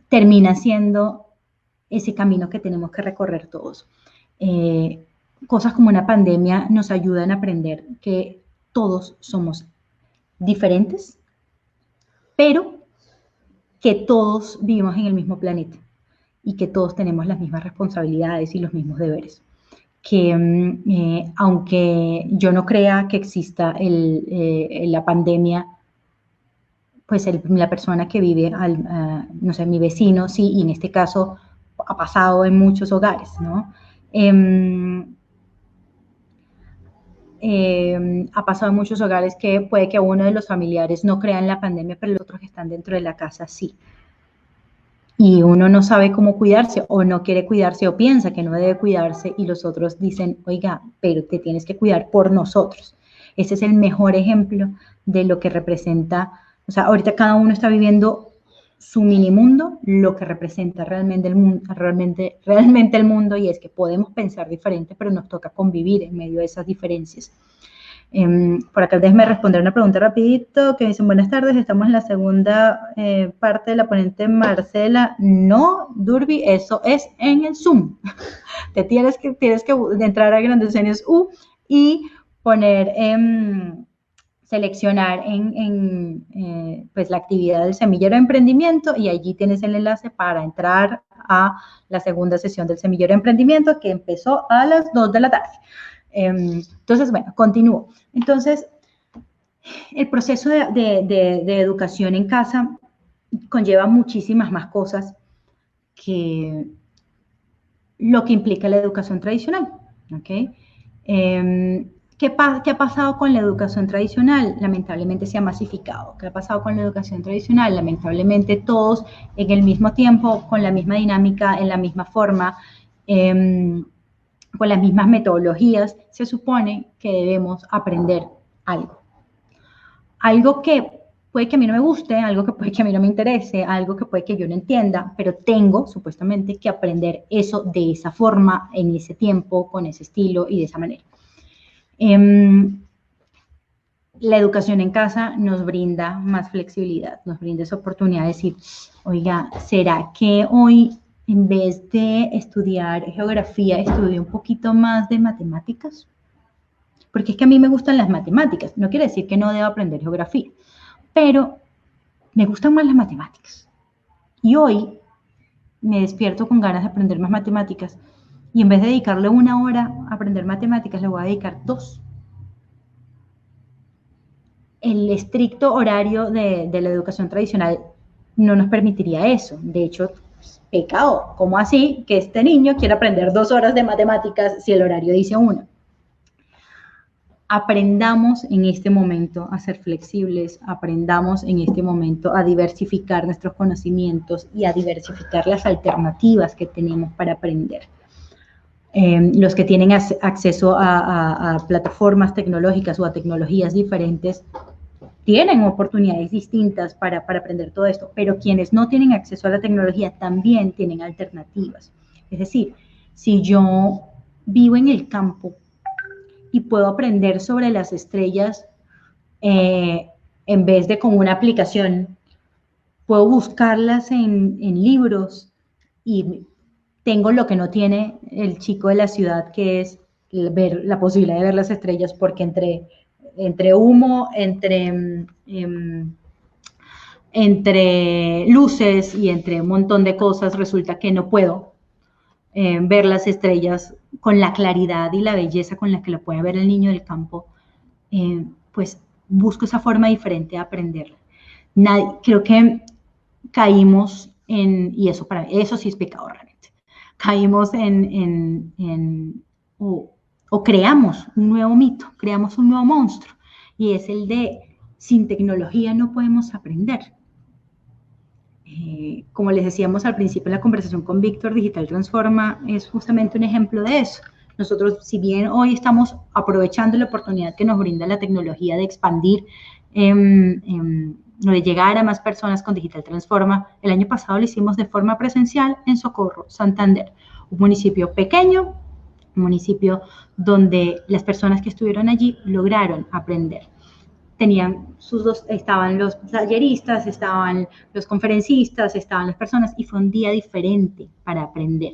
Speaker 3: termina siendo ese camino que tenemos que recorrer todos. Cosas como una pandemia nos ayudan a aprender que todos somos diferentes, pero que todos vivimos en el mismo planeta y que todos tenemos las mismas responsabilidades y los mismos deberes. Que aunque yo no crea que exista la pandemia, pues la persona que vive, no sé, mi vecino, sí, y en este caso ha pasado en muchos hogares, ¿no? Ha pasado en muchos hogares que puede que uno de los familiares no crea en la pandemia, pero los otros que están dentro de la casa sí. Y uno no sabe cómo cuidarse o no quiere cuidarse o piensa que no debe cuidarse y los otros dicen, oiga, pero te tienes que cuidar por nosotros. Ese es el mejor ejemplo de lo que representa, o sea, ahorita cada uno está viviendo su mini mundo, lo que representa realmente el mundo, realmente el mundo, y es que podemos pensar diferente, pero nos toca convivir en medio de esas diferencias. Por acá déjenme responder una pregunta rapidito, que dicen, buenas tardes, estamos en la segunda parte de la ponente Marcela. No, Durby, eso es en el Zoom. Tienes que entrar a Grandes Sueños U y poner, seleccionar pues la actividad del semillero de emprendimiento y allí tienes el enlace para entrar a la segunda sesión del semillero de emprendimiento que empezó a las 2 de la tarde. Entonces, bueno, continúo. Entonces, el proceso de educación en casa conlleva muchísimas más cosas que lo que implica la educación tradicional, ¿ok? ¿Qué ha pasado con la educación tradicional? Lamentablemente se ha masificado. ¿Qué ha pasado con la educación tradicional? Lamentablemente todos en el mismo tiempo, con la misma dinámica, en la misma forma, con las mismas metodologías, se supone que debemos aprender algo. Algo que puede que a mí no me guste, algo que puede que a mí no me interese, algo que puede que yo no entienda, pero tengo supuestamente que aprender eso de esa forma, en ese tiempo, con ese estilo y de esa manera. La educación en casa nos brinda más flexibilidad, nos brinda esa oportunidad de decir, oiga, ¿será que hoy en vez de estudiar geografía, estudio un poquito más de matemáticas? Porque es que a mí me gustan las matemáticas, no quiere decir que no deba aprender geografía, pero me gustan más las matemáticas. Y hoy me despierto con ganas de aprender más matemáticas y en vez de dedicarle 1 hora a aprender matemáticas, le voy a dedicar 2. El estricto horario de la educación tradicional no nos permitiría eso. De hecho, pecado. ¿Cómo así que este niño quiere aprender 2 horas de matemáticas si el horario dice 1? Aprendamos en este momento a ser flexibles, aprendamos en este momento a diversificar nuestros conocimientos y a diversificar las alternativas que tenemos para aprender. Los que tienen acceso a plataformas tecnológicas o a tecnologías diferentes tienen oportunidades distintas para aprender todo esto, pero quienes no tienen acceso a la tecnología también tienen alternativas. Es decir, si yo vivo en el campo y puedo aprender sobre las estrellas en vez de con una aplicación, puedo buscarlas en libros y tengo lo que no tiene el chico de la ciudad, que es ver la posibilidad de ver las estrellas, porque entre humo, entre luces y entre un montón de cosas, resulta que no puedo ver las estrellas con la claridad y la belleza con la que lo puede ver el niño del campo. Pues busco esa forma diferente de aprender. Creo que caímos y eso sí es pecado realmente, caímos o creamos un nuevo mito, creamos un nuevo monstruo, y es el de sin tecnología no podemos aprender. Como les decíamos al principio de la conversación con Víctor, Digital Transforma es justamente un ejemplo de eso. Nosotros, si bien hoy estamos aprovechando la oportunidad que nos brinda la tecnología de expandir, de llegar a más personas con Digital Transforma, el año pasado lo hicimos de forma presencial en Socorro, Santander, un municipio pequeño, un municipio donde las personas que estuvieron allí lograron aprender. Estaban los talleristas, estaban los conferencistas, estaban las personas, y fue un día diferente para aprender.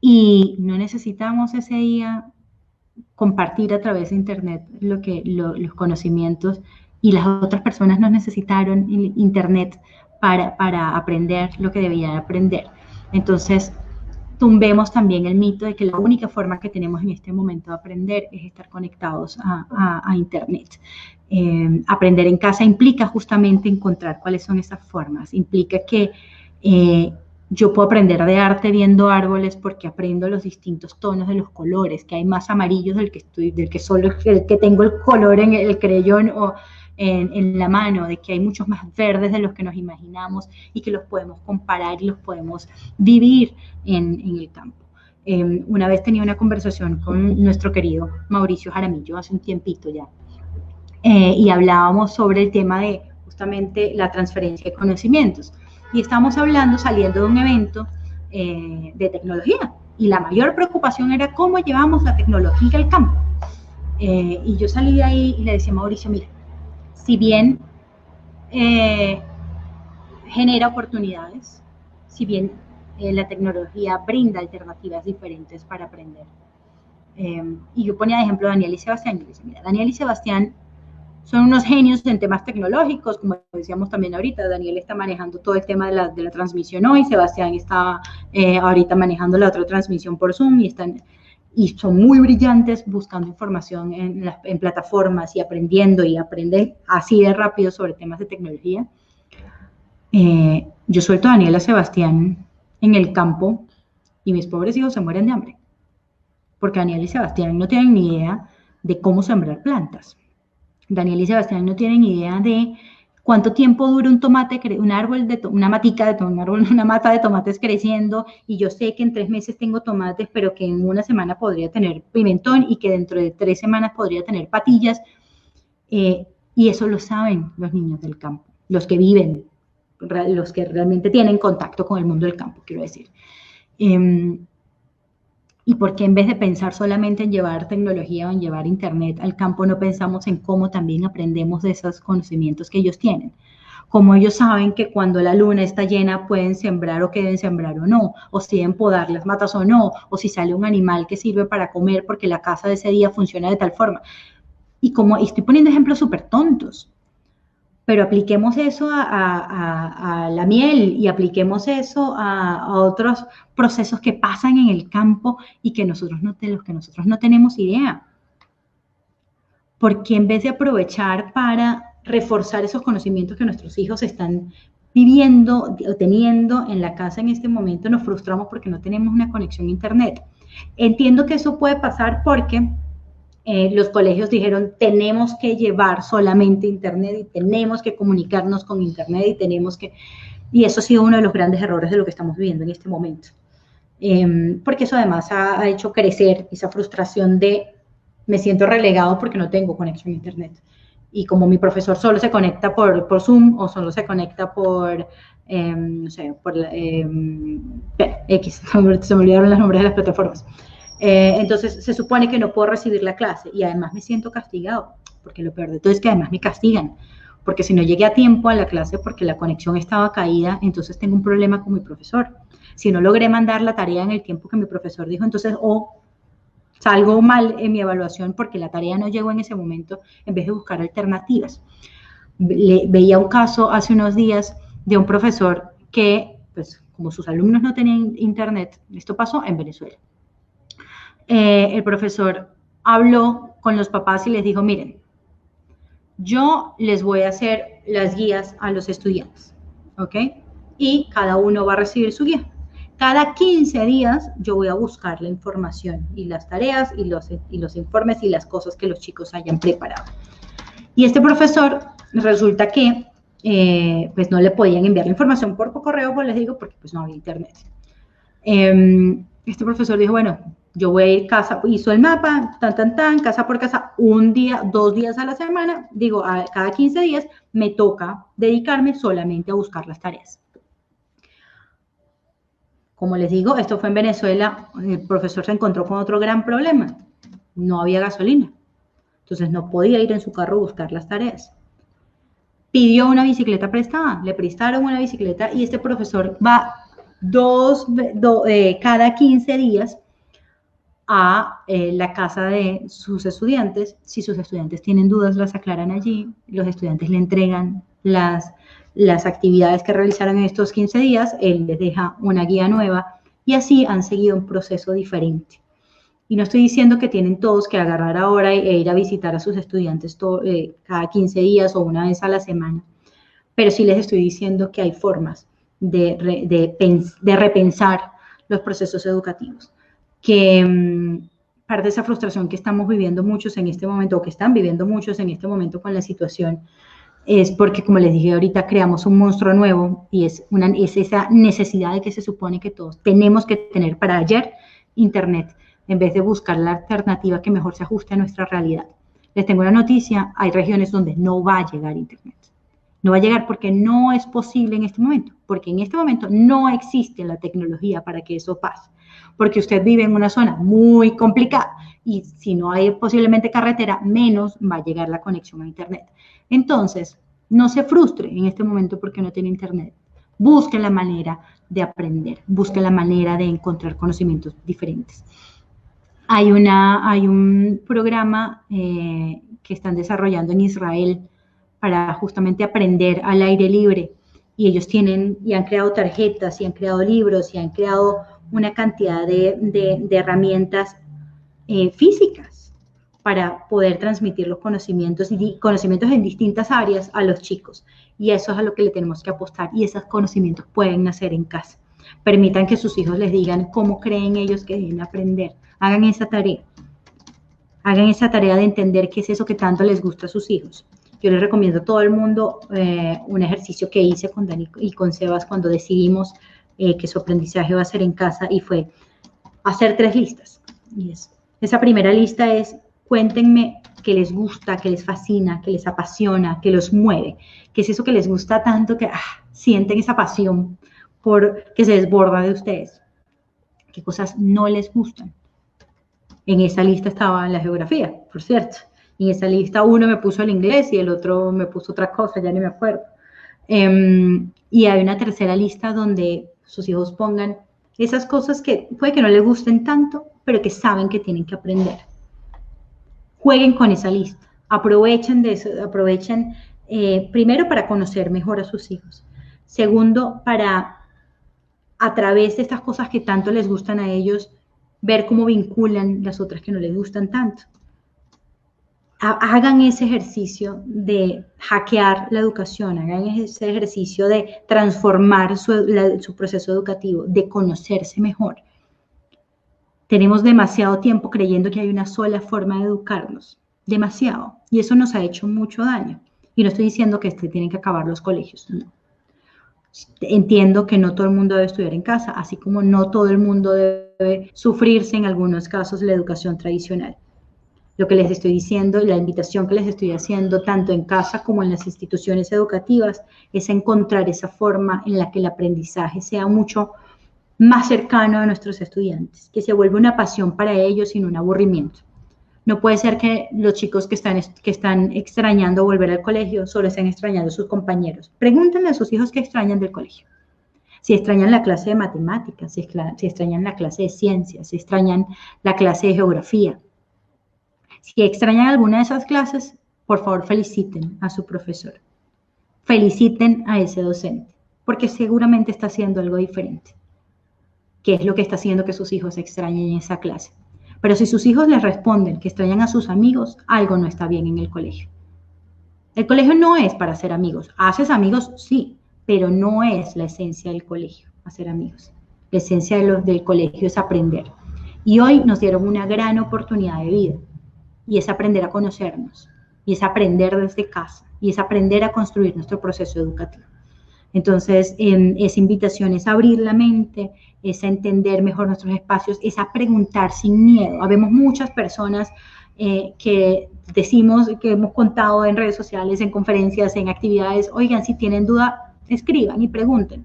Speaker 3: Y no necesitamos ese día compartir a través de internet los conocimientos, y las otras personas no necesitaron internet para aprender lo que debían aprender. Entonces, tumbemos también el mito de que la única forma que tenemos en este momento de aprender es estar conectados a internet. Aprender en casa implica justamente encontrar cuáles son esas formas, implica que yo puedo aprender de arte viendo árboles porque aprendo los distintos tonos de los colores, que hay más amarillos del que tengo el color en el creyón o en la mano, de que hay muchos más verdes de los que nos imaginamos y que los podemos comparar y los podemos vivir en el campo. Una vez tenía una conversación con nuestro querido Mauricio Jaramillo hace un tiempito ya, y hablábamos sobre el tema de justamente la transferencia de conocimientos. Y estamos hablando, saliendo de un evento de tecnología, y la mayor preocupación era cómo llevamos la tecnología al campo. Y yo salí de ahí y le decía a Mauricio, mira, si bien genera oportunidades, si bien la tecnología brinda alternativas diferentes para aprender. Y yo ponía de ejemplo a Daniel y Sebastián, y le decía, mira, Daniel y Sebastián son unos genios en temas tecnológicos, como decíamos también ahorita. Daniel está manejando todo el tema de la transmisión hoy, Sebastián está ahorita manejando la otra transmisión por Zoom, y son muy brillantes buscando información en plataformas y aprendiendo, y aprenden así de rápido sobre temas de tecnología. Yo suelto a Daniel y a Sebastián en el campo y mis pobres hijos se mueren de hambre, porque Daniel y Sebastián no tienen ni idea de cómo sembrar plantas. Daniel y Sebastián no tienen idea de cuánto tiempo dura un tomate, una mata de tomates creciendo, y yo sé que en 3 meses tengo tomates, pero que en una semana podría tener pimentón, y que dentro de 3 semanas podría tener patillas, y eso lo saben los niños del campo, los que viven, los que realmente tienen contacto con el mundo del campo, quiero decir. ¿Y por qué en vez de pensar solamente en llevar tecnología o en llevar internet al campo, no pensamos en cómo también aprendemos de esos conocimientos que ellos tienen? Como ellos saben que cuando la luna está llena pueden sembrar o que deben sembrar o no, o si deben podar las matas o no, o si sale un animal que sirve para comer porque la casa de ese día funciona de tal forma. Y estoy poniendo ejemplos súper tontos, pero apliquemos eso a la miel, y apliquemos eso a otros procesos que pasan en el campo y de los que nosotros no tenemos idea. Porque en vez de aprovechar para reforzar esos conocimientos que nuestros hijos están viviendo o teniendo en la casa en este momento, nos frustramos porque no tenemos una conexión a internet? Entiendo que eso puede pasar porque los colegios dijeron, tenemos que llevar solamente internet y tenemos que comunicarnos con internet y eso ha sido uno de los grandes errores de lo que estamos viviendo en este momento. Porque eso además ha hecho crecer esa frustración de me siento relegado porque no tengo conexión a internet. Y como mi profesor solo se conecta por Zoom, o solo se conecta por, no sé, X, se me olvidaron los nombres de las plataformas. Entonces se supone que no puedo recibir la clase y además me siento castigado, porque lo peor de todo es que además me castigan, porque si no llegué a tiempo a la clase porque la conexión estaba caída, entonces tengo un problema con mi profesor. Si no logré mandar la tarea en el tiempo que mi profesor dijo, entonces salgo mal en mi evaluación porque la tarea no llegó en ese momento, en vez de buscar alternativas. Veía un caso hace unos días de un profesor que, pues, como sus alumnos no tenían internet, esto pasó en Venezuela. El profesor habló con los papás y les dijo, miren, yo les voy a hacer las guías a los estudiantes, ¿ok? Y cada uno va a recibir su guía. Cada 15 días yo voy a buscar la información y las tareas y los informes y las cosas que los chicos hayan preparado. Y este profesor resulta que pues no le podían enviar la información por correo, pues les digo, porque pues no había internet. Este profesor dijo, bueno, yo voy a ir casa, hizo el mapa, casa por casa, un día, 2 días a la semana, digo, cada 15 días me toca dedicarme solamente a buscar las tareas. Como les digo, esto fue en Venezuela, el profesor se encontró con otro gran problema, no había gasolina, entonces no podía ir en su carro a buscar las tareas. Pidió una bicicleta prestada, le prestaron una bicicleta y este profesor va cada 15 días a la casa de sus estudiantes. Si sus estudiantes tienen dudas, las aclaran allí. Los estudiantes le entregan las actividades que realizaron en estos 15 días. Él les deja una guía nueva y así han seguido un proceso diferente. Y no estoy diciendo que tienen todos que agarrar ahora e ir a visitar a sus estudiantes cada 15 días o una vez a la semana, pero sí les estoy diciendo que hay formas de repensar los procesos educativos. Que parte de esa frustración que estamos viviendo muchos en este momento, o que están viviendo muchos en este momento con la situación, es porque, como les dije ahorita, creamos un monstruo nuevo y es esa necesidad de que se supone que todos tenemos que tener para ayer internet, en vez de buscar la alternativa que mejor se ajuste a nuestra realidad. Les tengo una noticia, hay regiones donde no va a llegar internet. No va a llegar porque no es posible en este momento, porque en este momento no existe la tecnología para que eso pase, porque usted vive en una zona muy complicada y si no hay posiblemente carretera, menos va a llegar la conexión a internet. Entonces, no se frustre en este momento porque no tiene internet. Busque la manera de aprender, busque la manera de encontrar conocimientos diferentes. Hay un programa que están desarrollando en Israel para justamente aprender al aire libre y ellos tienen y han creado tarjetas y han creado libros y han creado una cantidad de herramientas físicas para poder transmitir los conocimientos en distintas áreas a los chicos, y eso es a lo que le tenemos que apostar, y esos conocimientos pueden nacer en casa. Permitan que sus hijos les digan cómo creen ellos que deben aprender. Hagan esa tarea de entender qué es eso que tanto les gusta a sus hijos. Yo les recomiendo a todo el mundo un ejercicio que hice con Dani y con Sebas cuando decidimos que su aprendizaje va a ser en casa, y fue hacer 3 listas. Y esa primera lista es: cuéntenme qué les gusta, qué les fascina, qué les apasiona, qué los mueve, qué es eso que les gusta tanto que sienten esa pasión que se desborda de ustedes, qué cosas no les gustan. En esa lista estaba la geografía, por cierto. En esa lista uno me puso el inglés y el otro me puso otra cosa, ya ni me acuerdo. Y hay una tercera lista donde sus hijos pongan esas cosas que puede que no les gusten tanto, pero que saben que tienen que aprender. Jueguen con esa lista, aprovechen de eso, primero para conocer mejor a sus hijos. Segundo, para a través de estas cosas que tanto les gustan a ellos, ver cómo vinculan las otras que no les gustan tanto. Hagan ese ejercicio de hackear la educación, hagan ese ejercicio de transformar su proceso educativo, de conocerse mejor. Tenemos demasiado tiempo creyendo que hay una sola forma de educarnos, demasiado, y eso nos ha hecho mucho daño. Y no estoy diciendo que tienen que acabar los colegios, no. Entiendo que no todo el mundo debe estudiar en casa, así como no todo el mundo debe sufrirse en algunos casos la educación tradicional. Lo que les estoy diciendo, la invitación que les estoy haciendo, tanto en casa como en las instituciones educativas, es encontrar esa forma en la que el aprendizaje sea mucho más cercano a nuestros estudiantes, que se vuelva una pasión para ellos y no un aburrimiento. No puede ser que los chicos que están extrañando volver al colegio solo estén extrañando a sus compañeros. Pregúntenle a sus hijos qué extrañan del colegio. Si extrañan la clase de matemáticas, si extrañan la clase de ciencias, si extrañan la clase de geografía. Si extrañan alguna de esas clases, por favor feliciten a su profesor. Feliciten a ese docente, porque seguramente está haciendo algo diferente, que es lo que está haciendo que sus hijos extrañen esa clase. Pero si sus hijos les responden que extrañan a sus amigos, algo no está bien en el colegio. El colegio no es para hacer amigos. ¿Haces amigos? Sí, pero no es la esencia del colegio, hacer amigos. La esencia del colegio es aprender. Y hoy nos dieron una gran oportunidad de vida, y es aprender a conocernos, y es aprender desde casa, y es aprender a construir nuestro proceso educativo. Entonces, esa invitación es abrir la mente, es a entender mejor nuestros espacios, es a preguntar sin miedo. Habemos muchas personas que decimos, que hemos contado en redes sociales, en conferencias, en actividades, oigan, si tienen duda, escriban y pregunten.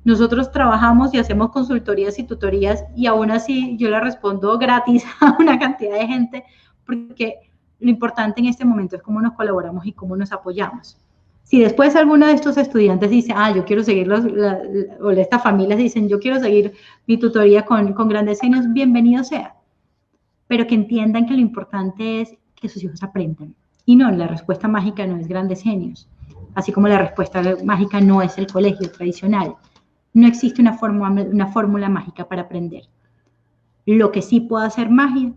Speaker 3: Nosotros trabajamos y hacemos consultorías y tutorías y aún así yo le respondo gratis a una cantidad de gente, porque lo importante en este momento es cómo nos colaboramos y cómo nos apoyamos. Si después alguno de estos estudiantes dice, yo quiero seguir, o estas familias dicen, yo quiero seguir mi tutoría con Grandes Genios, bienvenido sea. Pero que entiendan que lo importante es que sus hijos aprendan. Y no, la respuesta mágica no es Grandes Genios. Así como la respuesta mágica no es el colegio tradicional. No existe una fórmula mágica para aprender. Lo que sí puede hacer magia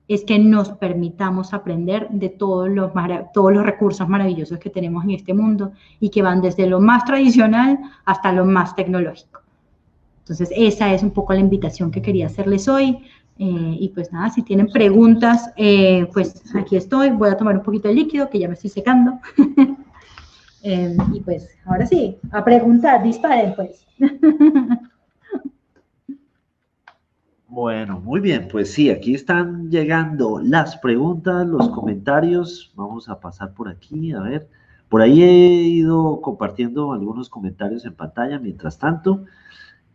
Speaker 3: es que nos permitamos aprender de todos los recursos maravillosos que tenemos en este mundo y que van desde lo más tradicional hasta lo más tecnológico. Entonces, esa es un poco la invitación que quería hacerles hoy. Y pues nada, si tienen preguntas, pues aquí estoy. Voy a tomar un poquito de líquido, que ya me estoy secando. Y pues, ahora sí, a preguntar, disparen pues.
Speaker 1: Bueno, muy bien, pues sí, aquí están llegando las preguntas, los comentarios. Vamos a pasar por aquí, a ver. Por ahí he ido compartiendo algunos comentarios en pantalla mientras tanto.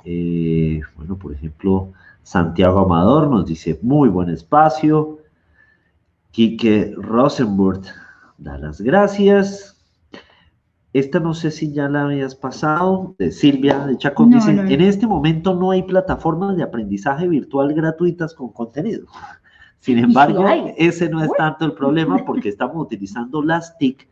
Speaker 1: Bueno, por ejemplo, Santiago Amador nos dice, muy buen espacio. Quique Rosenburg da las gracias. Esta no sé si ya la habías pasado. Silvia de Chacón dice, en este momento no hay plataformas de aprendizaje virtual gratuitas con contenido. Sin embargo, ese no es tanto el problema porque estamos utilizando las TIC.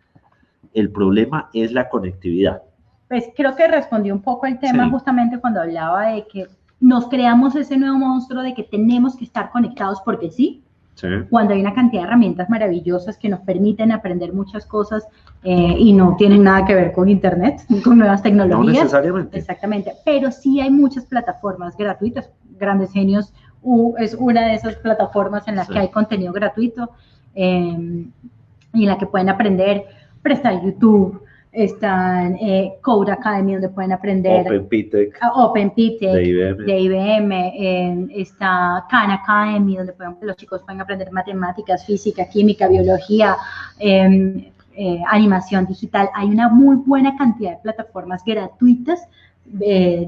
Speaker 1: El problema es la conectividad.
Speaker 3: Pues creo que respondí un poco el tema justamente cuando hablaba de que nos creamos ese nuevo monstruo de que tenemos que estar conectados porque sí. Cuando hay una cantidad de herramientas maravillosas que nos permiten aprender muchas cosas y no tienen nada que ver con internet, con nuevas tecnologías.
Speaker 1: No necesariamente.
Speaker 3: Exactamente, pero sí hay muchas plataformas gratuitas. Grandes Genios es una de esas plataformas en las que hay contenido gratuito y en la que pueden aprender, prestar YouTube. Están Code Academy, donde pueden aprender OpenPTech de IBM, está Khan Academy, donde los chicos pueden aprender matemáticas, física, química, biología, animación digital. Hay una muy buena cantidad de plataformas gratuitas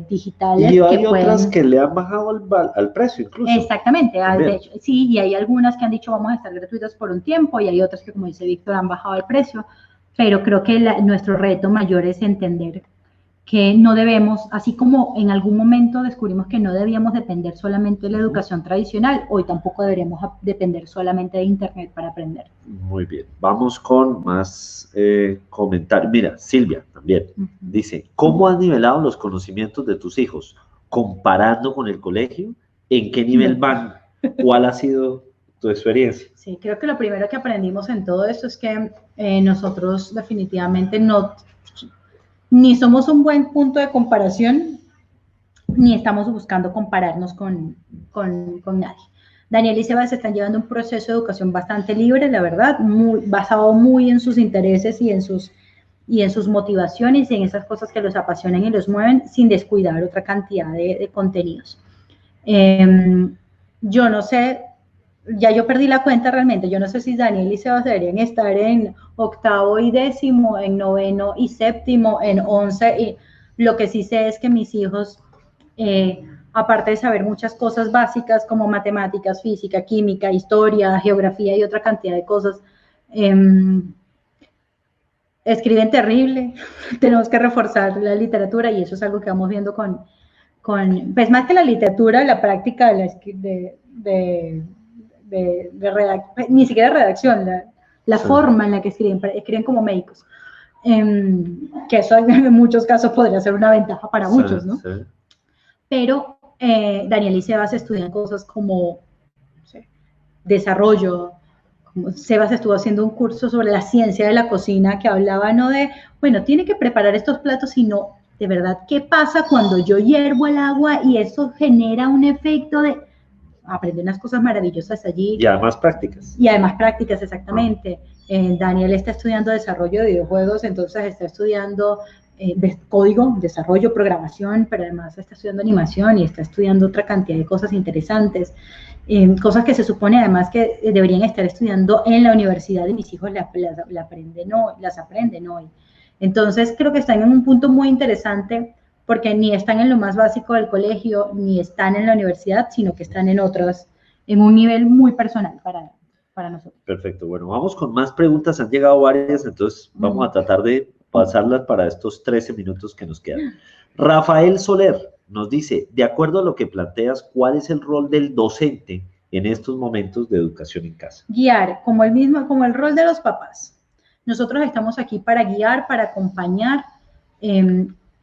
Speaker 3: digitales.
Speaker 1: Y hay otras que le han bajado al precio incluso.
Speaker 3: Exactamente, de hecho, sí, y hay algunas que han dicho vamos a estar gratuitas por un tiempo, y hay otras que, como dice Víctor, han bajado el precio. Pero creo que nuestro reto mayor es entender que no debemos, así como en algún momento descubrimos que no debíamos depender solamente de la educación tradicional, hoy tampoco deberíamos depender solamente de Internet para aprender.
Speaker 1: Muy bien, vamos con más comentarios. Mira, Silvia también dice, ¿cómo has nivelado los conocimientos de tus hijos? Comparando con el colegio, ¿en qué nivel van? ¿Cuál ha sido tu experiencia?
Speaker 3: Sí, creo que lo primero que aprendimos en todo esto es que nosotros definitivamente ni somos un buen punto de comparación, ni estamos buscando compararnos con nadie. Daniel y Sebas están llevando un proceso de educación bastante libre, la verdad, basado muy en sus intereses y en sus motivaciones y en esas cosas que los apasionan y los mueven, sin descuidar otra cantidad de contenidos. Yo no sé, ya yo perdí la cuenta realmente, yo no sé si Daniel y Sebas deberían estar en 8º y 10º, en 9º y 7º, en 11, y lo que sí sé es que mis hijos aparte de saber muchas cosas básicas como matemáticas, física, química, historia, geografía y otra cantidad de cosas. Escriben terrible, tenemos que reforzar la literatura y eso es algo que vamos viendo con pues más que la literatura, la práctica ni siquiera redacción, la
Speaker 1: Sí.
Speaker 3: forma en la que escriben como médicos. Que eso en muchos casos podría ser una ventaja para muchos, ¿no?
Speaker 1: Sí.
Speaker 3: Pero Daniel y Sebas estudian cosas como, no sé, desarrollo. Como Sebas estuvo haciendo un curso sobre la ciencia de la cocina que hablaba no de, bueno, tiene que preparar estos platos, sino de verdad, ¿qué pasa cuando yo hiervo el agua y eso genera un efecto de... Aprende unas cosas maravillosas allí.
Speaker 1: Y además prácticas.
Speaker 3: Y además prácticas, exactamente. Daniel está estudiando desarrollo de videojuegos, entonces está estudiando código, desarrollo, programación, pero además está estudiando animación y está estudiando otra cantidad de cosas interesantes. Cosas que se supone además que deberían estar estudiando en la universidad y mis hijos las aprenden hoy. Entonces creo que están en un punto muy interesante porque ni están en lo más básico del colegio, ni están en la universidad, sino que están en otros, en un nivel muy personal para nosotros.
Speaker 1: Perfecto, bueno, vamos con más preguntas, han llegado varias, entonces vamos a tratar de pasarlas para estos 13 minutos que nos quedan. Rafael Soler nos dice, de acuerdo a lo que planteas, ¿cuál es el rol del docente en estos momentos de educación en casa?
Speaker 3: Guiar, como el rol de los papás. Nosotros estamos aquí para guiar, para acompañar,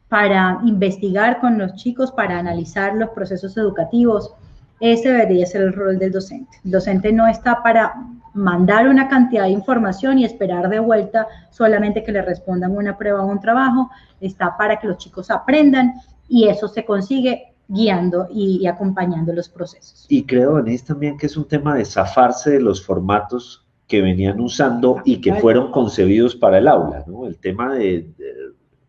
Speaker 3: para investigar con los chicos, para analizar los procesos educativos. Ese debería ser el rol del docente. El docente no está para mandar una cantidad de información y esperar de vuelta solamente que le respondan una prueba o un trabajo, está para que los chicos aprendan y eso se consigue guiando y acompañando los procesos.
Speaker 1: Y creo, Denise, también que es un tema de zafarse de los formatos que venían usando y que fueron concebidos para el aula, ¿no? El tema de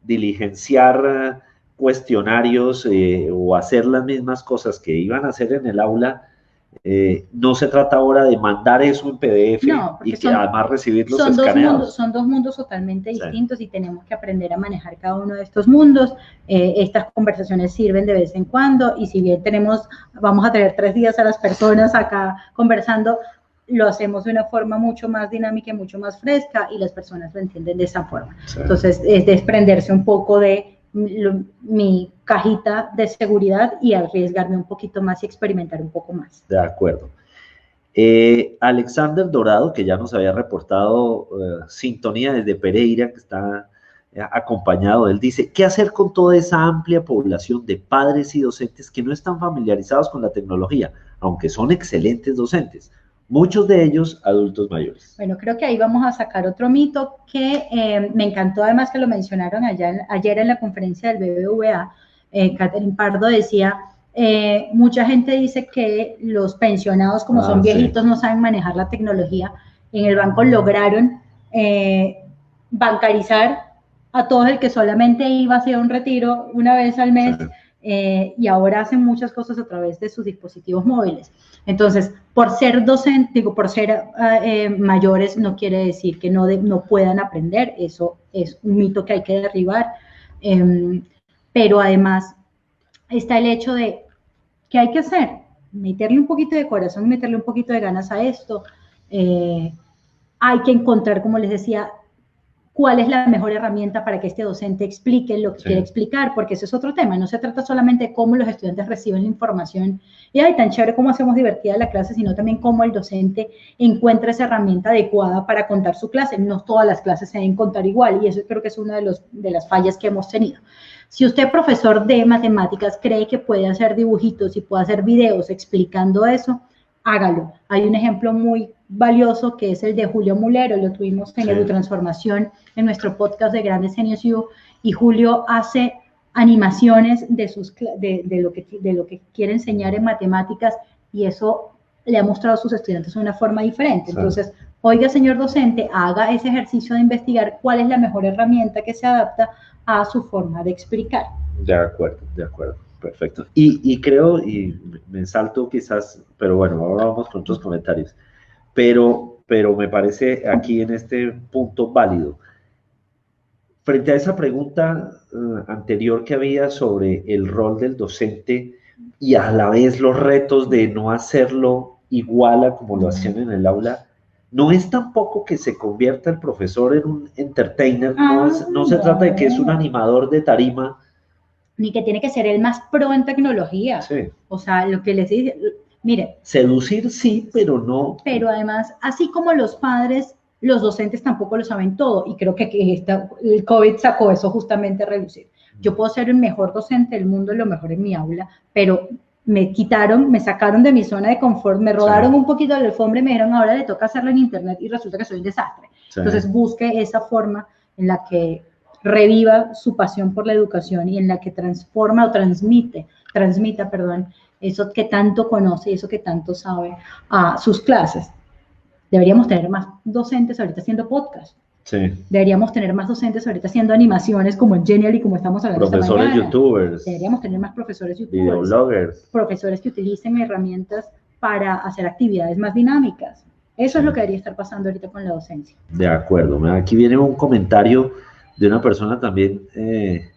Speaker 1: diligenciar cuestionarios o hacer las mismas cosas que iban a hacer en el aula, no se trata ahora de mandar eso en PDF y que además recibirlos escaneados.
Speaker 3: Son dos mundos totalmente distintos y tenemos que aprender a manejar cada uno de estos mundos. Estas conversaciones sirven de vez en cuando y si bien vamos a tener 3 días a las personas acá conversando, lo hacemos de una forma mucho más dinámica y mucho más fresca y las personas lo entienden de esa forma. Sí. Entonces, es desprenderse un poco de mi cajita de seguridad y arriesgarme un poquito más y experimentar un poco más.
Speaker 1: De acuerdo. Alexander Dorado, que ya nos había reportado sintonía desde Pereira, que está acompañado, él dice, ¿qué hacer con toda esa amplia población de padres y docentes que no están familiarizados con la tecnología, aunque son excelentes docentes? Muchos de ellos adultos mayores.
Speaker 3: Bueno, creo que ahí vamos a sacar otro mito que me encantó además que lo mencionaron ayer en la conferencia del BBVA. Catherine Pardo decía, mucha gente dice que los pensionados como son viejitos no saben manejar la tecnología. En el banco lograron bancarizar a todo el que solamente iba a hacer un retiro una vez al mes. Y ahora hacen muchas cosas a través de sus dispositivos móviles. Entonces, por ser docente, por ser mayores, no quiere decir que no puedan aprender. Eso es un mito que hay que derribar. Pero además está el hecho de ¿qué hay que hacer? Meterle un poquito de corazón, meterle un poquito de ganas a esto. Hay que encontrar, como les decía, cuál es la mejor herramienta para que este docente explique lo que quiere explicar, porque ese es otro tema. No se trata solamente de cómo los estudiantes reciben la información y ay, tan chévere cómo hacemos divertida la clase, sino también cómo el docente encuentra esa herramienta adecuada para contar su clase. No todas las clases se deben contar igual y eso creo que es una de las fallas que hemos tenido. Si usted, profesor de matemáticas, cree que puede hacer dibujitos y puede hacer videos explicando eso, hágalo. Hay un ejemplo muy valioso que es el de Julio Mulero, lo tuvimos en EduTransformación en nuestro podcast de Grandes Genios U, y Julio hace animaciones de lo que quiere enseñar en matemáticas y eso le ha mostrado a sus estudiantes de una forma diferente. Entonces, oiga, señor docente, haga ese ejercicio de investigar cuál es la mejor herramienta que se adapta a su forma de explicar.
Speaker 1: De acuerdo, perfecto. Y creo, y me salto quizás, pero bueno, ahora vamos con otros comentarios, pero me parece aquí en este punto válido. frente a esa pregunta anterior que había sobre el rol del docente y a la vez los retos de no hacerlo igual a como lo hacían en el aula, no es tampoco que se convierta el profesor en un entertainer, no se trata de que es un animador de tarima.
Speaker 3: Ni que tiene que ser el más pro en tecnología.
Speaker 1: Sí.
Speaker 3: O sea, lo que les dice, mire.
Speaker 1: Seducir sí, pero no.
Speaker 3: Pero además, así como los padres, los docentes tampoco lo saben todo. Y creo que el COVID sacó eso justamente a relucir. Yo puedo ser el mejor docente del mundo, lo mejor en mi aula, pero me sacaron de mi zona de confort, me rodaron un poquito de la alfombra y me dijeron, ahora le toca hacerlo en internet y resulta que soy un desastre. Sí. Entonces busque esa forma en la que reviva su pasión por la educación y en la que transmita, eso que tanto conoce y eso que tanto sabe a sus clases. Deberíamos tener más docentes ahorita haciendo podcast.
Speaker 1: Sí.
Speaker 3: Deberíamos tener más docentes ahorita haciendo animaciones como Genial y como estamos hablando esta mañana.
Speaker 1: Profesores youtubers.
Speaker 3: Deberíamos tener más profesores youtubers.
Speaker 1: Videobloggers.
Speaker 3: Profesores que utilicen herramientas para hacer actividades más dinámicas. Eso es lo que debería estar pasando ahorita con la docencia.
Speaker 1: De acuerdo. Aquí viene un comentario de una persona también.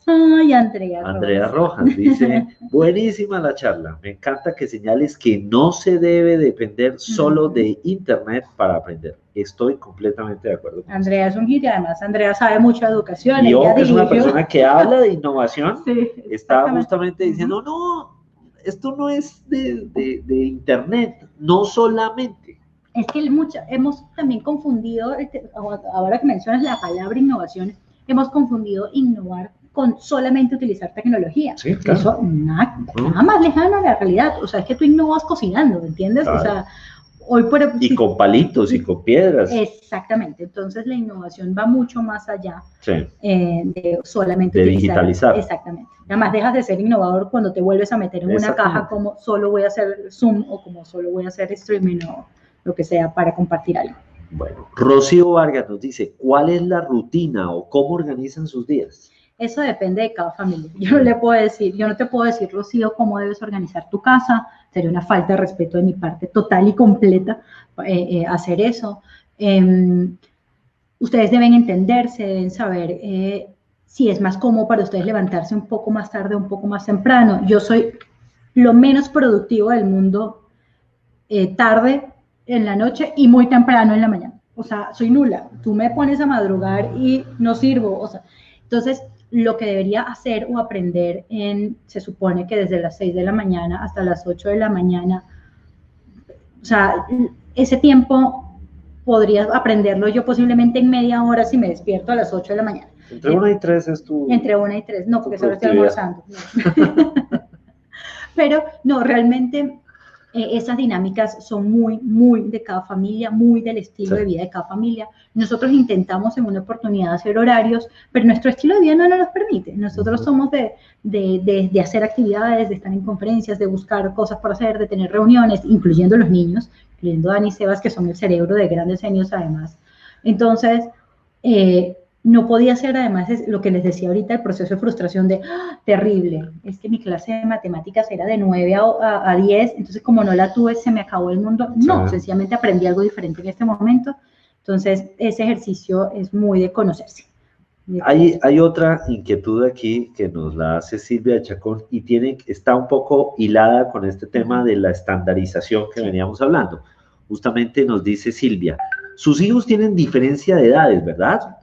Speaker 3: Ay, Andrea
Speaker 1: Rojas. Dice, buenísima la charla. Me encanta que señales que no se debe depender solo de internet para aprender. Estoy completamente de acuerdo con
Speaker 3: Andrea es un hit y además Andrea sabe mucho de educación.
Speaker 1: Y yo, que es una persona que habla de innovación,
Speaker 3: sí,
Speaker 1: está justamente diciendo, no, esto no es de internet, no solamente.
Speaker 3: Es que hemos también confundido, ahora que mencionas la palabra innovación, hemos confundido innovar con solamente utilizar tecnología.
Speaker 1: Sí, claro.
Speaker 3: Eso nada más lejano a la realidad. O sea, es que tú innovas cocinando, ¿entiendes?
Speaker 1: Claro.
Speaker 3: O sea,
Speaker 1: y con palitos y con piedras.
Speaker 3: Exactamente. Entonces la innovación va mucho más allá
Speaker 1: sí.
Speaker 3: De solamente
Speaker 1: digitalizar.
Speaker 3: Exactamente. Además dejas de ser innovador cuando te vuelves a meter en una caja como solo voy a hacer Zoom o como solo voy a hacer streaming o lo que sea para compartir algo.
Speaker 1: Bueno, Rocío Vargas nos dice, ¿cuál es la rutina o cómo organizan sus días?
Speaker 3: Eso depende de cada familia. Yo no te puedo decir, Rocío, cómo debes organizar tu casa. Sería una falta de respeto de mi parte total y completa hacer eso. Ustedes deben entenderse, deben saber si es más cómodo para ustedes levantarse un poco más tarde, un poco más temprano. Yo soy lo menos productivo del mundo tarde en la noche y muy temprano en la mañana. O sea, soy nula. Tú me pones a madrugar y no sirvo. O sea, entonces, lo que debería hacer o aprender se supone que desde las 6 de la mañana hasta las 8 de la mañana, o sea, ese tiempo podría aprenderlo yo posiblemente en media hora si me despierto a las 8 de la mañana.
Speaker 1: Entre 1 y 3 es tu...
Speaker 3: Entre 1 y 3, no, porque solo estoy almorzando. Pero, no, realmente... esas dinámicas son muy de cada familia, muy del estilo de vida de cada familia. Nosotros intentamos en una oportunidad hacer horarios, pero nuestro estilo de vida no nos los permite. Nosotros somos de hacer actividades, de estar en conferencias, de buscar cosas por hacer, de tener reuniones, incluyendo los niños, incluyendo Dani y Sebas, que son el cerebro de grandes genios además. Entonces, no podía ser, además, es lo que les decía ahorita, el proceso de frustración de, terrible, es que mi clase de matemáticas era de 9 a 10, entonces como no la tuve, se me acabó el mundo. No, sencillamente aprendí algo diferente en este momento. Entonces, ese ejercicio es muy de conocerse.
Speaker 1: Hay otra inquietud aquí que nos la hace Silvia Chacón y está un poco hilada con este tema de la estandarización que veníamos hablando. Justamente nos dice Silvia, sus hijos tienen diferencia de edades, ¿verdad?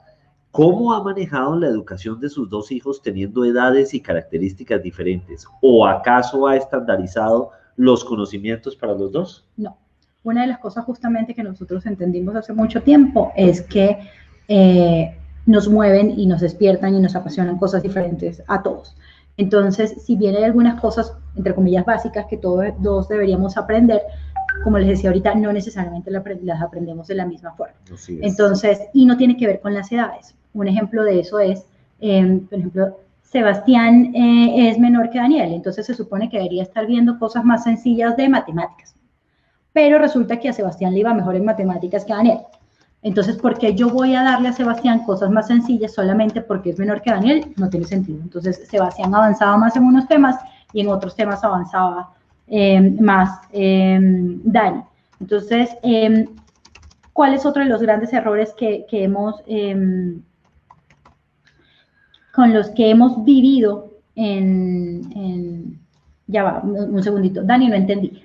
Speaker 1: ¿Cómo ha manejado la educación de sus dos hijos teniendo edades y características diferentes? ¿O acaso ha estandarizado los conocimientos para los dos?
Speaker 3: No. Una de las cosas justamente que nosotros entendimos hace mucho tiempo es que nos mueven y nos despiertan y nos apasionan cosas diferentes a todos. Entonces, si bien hay algunas cosas, entre comillas, básicas que todos dos deberíamos aprender, como les decía ahorita, no necesariamente las aprendemos de la misma forma. Entonces, y no tiene que ver con las edades. Un ejemplo de eso es, por ejemplo, Sebastián es menor que Daniel, entonces se supone que debería estar viendo cosas más sencillas de matemáticas. Pero resulta que a Sebastián le iba mejor en matemáticas que a Daniel. Entonces, ¿por qué yo voy a darle a Sebastián cosas más sencillas solamente porque es menor que Daniel? No tiene sentido. Entonces, Sebastián avanzaba más en unos temas y en otros temas avanzaba más Dani. Entonces, ¿cuál es otro de los grandes errores que hemos con los que hemos vivido ya va, un segundito. Dani, no entendí.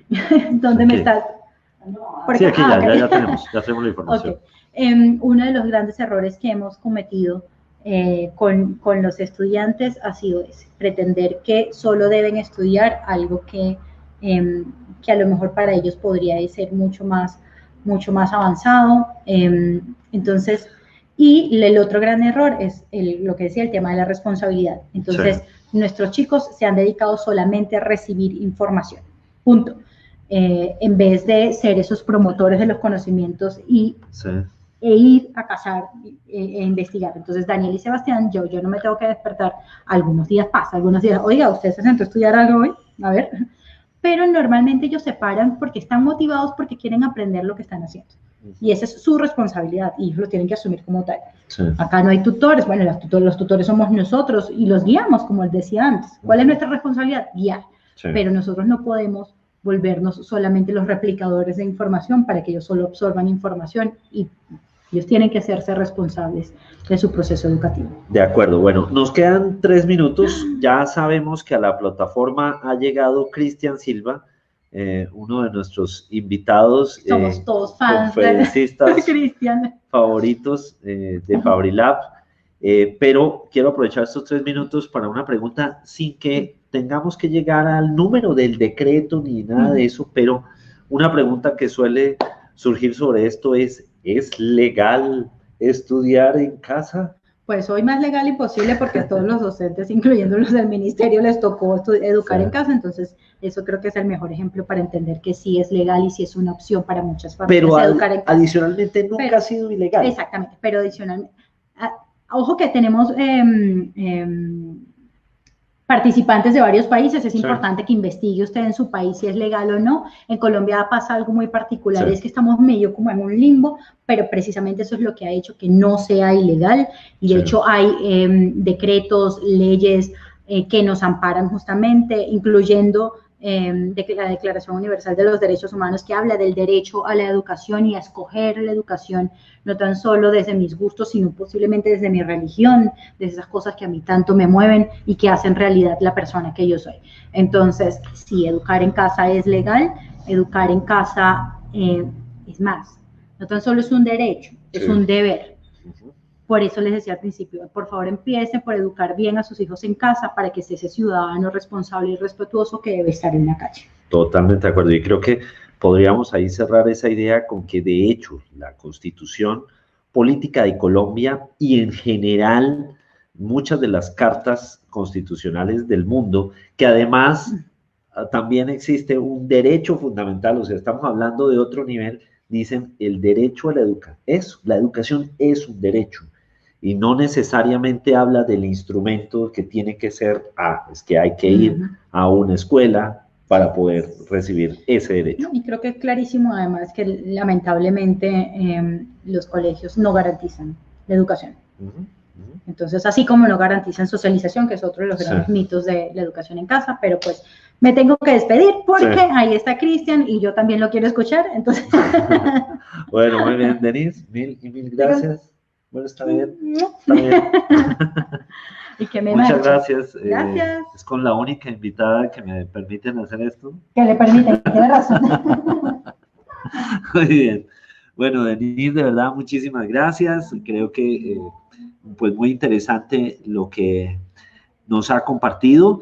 Speaker 3: ¿Dónde me
Speaker 1: Ok.
Speaker 3: estás?
Speaker 1: Sí, aquí ya,
Speaker 3: ok.
Speaker 1: ya tenemos la información.
Speaker 3: Ok. Uno de los grandes errores que hemos cometido con los estudiantes ha sido ese, pretender que solo deben estudiar algo que a lo mejor para ellos podría ser mucho más avanzado. Entonces, y el otro gran error es lo que decía, el tema de la responsabilidad. Entonces,
Speaker 1: Sí.
Speaker 3: nuestros chicos se han dedicado solamente a recibir información. Punto. En vez de ser esos promotores de los conocimientos
Speaker 1: Sí.
Speaker 3: e ir a cazar e investigar. Entonces, Daniel y Sebastián, yo no me tengo que despertar. Algunos días pasa, algunos días, oiga, ¿usted se sentó a estudiar algo hoy? A ver. Pero normalmente ellos se paran porque están motivados, porque quieren aprender lo que están haciendo. Y esa es su responsabilidad y ellos lo tienen que asumir como tal.
Speaker 1: Sí.
Speaker 3: Acá no hay tutores, bueno, los tutores somos nosotros y los guiamos, como les decía antes. ¿Cuál es nuestra responsabilidad? Guiar.
Speaker 1: Sí.
Speaker 3: Pero nosotros no podemos volvernos solamente los replicadores de información para que ellos solo absorban información, y ellos tienen que hacerse responsables de su proceso educativo.
Speaker 1: De acuerdo, bueno, nos quedan 3 minutos. Ya sabemos que a la plataforma ha llegado Cristian Silva, uno de nuestros invitados,
Speaker 3: Somos todos fans
Speaker 1: conferencistas
Speaker 3: de Cristian
Speaker 1: favoritos de Fabrilab, pero quiero aprovechar estos 3 minutos para una pregunta sin que tengamos que llegar al número del decreto ni nada de eso, pero una pregunta que suele surgir sobre esto ¿es legal estudiar en casa?
Speaker 3: Pues hoy más legal imposible, porque a todos los docentes, incluyendo los del ministerio, les tocó educar en casa. Entonces eso creo que es el mejor ejemplo para entender que sí es legal y sí es una opción para muchas familias educar en casa.
Speaker 1: Adicionalmente nunca ha sido ilegal.
Speaker 3: Exactamente, pero adicionalmente, ojo que tenemos participantes de varios países. Es importante que investigue usted en su país si es legal o no. En Colombia pasa algo muy particular, es que estamos medio como en un limbo, pero precisamente eso es lo que ha hecho que no sea ilegal, y de hecho hay decretos, leyes que nos amparan justamente, incluyendo la Declaración Universal de los Derechos Humanos, que habla del derecho a la educación y a escoger la educación, no tan solo desde mis gustos, sino posiblemente desde mi religión, de esas cosas que a mí tanto me mueven y que hacen realidad la persona que yo soy. Entonces, sí, educar en casa es legal. Educar en casa es más, no tan solo es un derecho, es un deber. Por eso les decía al principio, por favor empiecen por educar bien a sus hijos en casa, para que sea ese ciudadano responsable y respetuoso que debe estar en la calle.
Speaker 1: Totalmente de acuerdo, y creo que podríamos ahí cerrar esa idea con que de hecho la Constitución Política de Colombia y en general muchas de las cartas constitucionales del mundo, que además también existe un derecho fundamental, o sea, estamos hablando de otro nivel, dicen el derecho a la educación. La educación es un derecho. Y no necesariamente habla del instrumento que tiene que ser, es que hay que ir a una escuela para poder recibir ese derecho.
Speaker 3: Y creo que es clarísimo además que lamentablemente los colegios no garantizan la educación. Entonces, así como no garantizan socialización, que es otro de los grandes mitos de la educación en casa, pero pues me tengo que despedir porque ahí está Cristian y yo también lo quiero escuchar, entonces...
Speaker 1: Bueno, muy bien, Denise, mil gracias. Bueno, está bien. Está bien.
Speaker 3: Y que me
Speaker 1: Muchas gracias.
Speaker 3: Gracias.
Speaker 1: Es con la única invitada que me permiten hacer esto.
Speaker 3: Que le permiten, tiene razón.
Speaker 1: Muy bien. Bueno, Denise, de verdad, muchísimas gracias. Creo que pues muy interesante lo que nos ha compartido.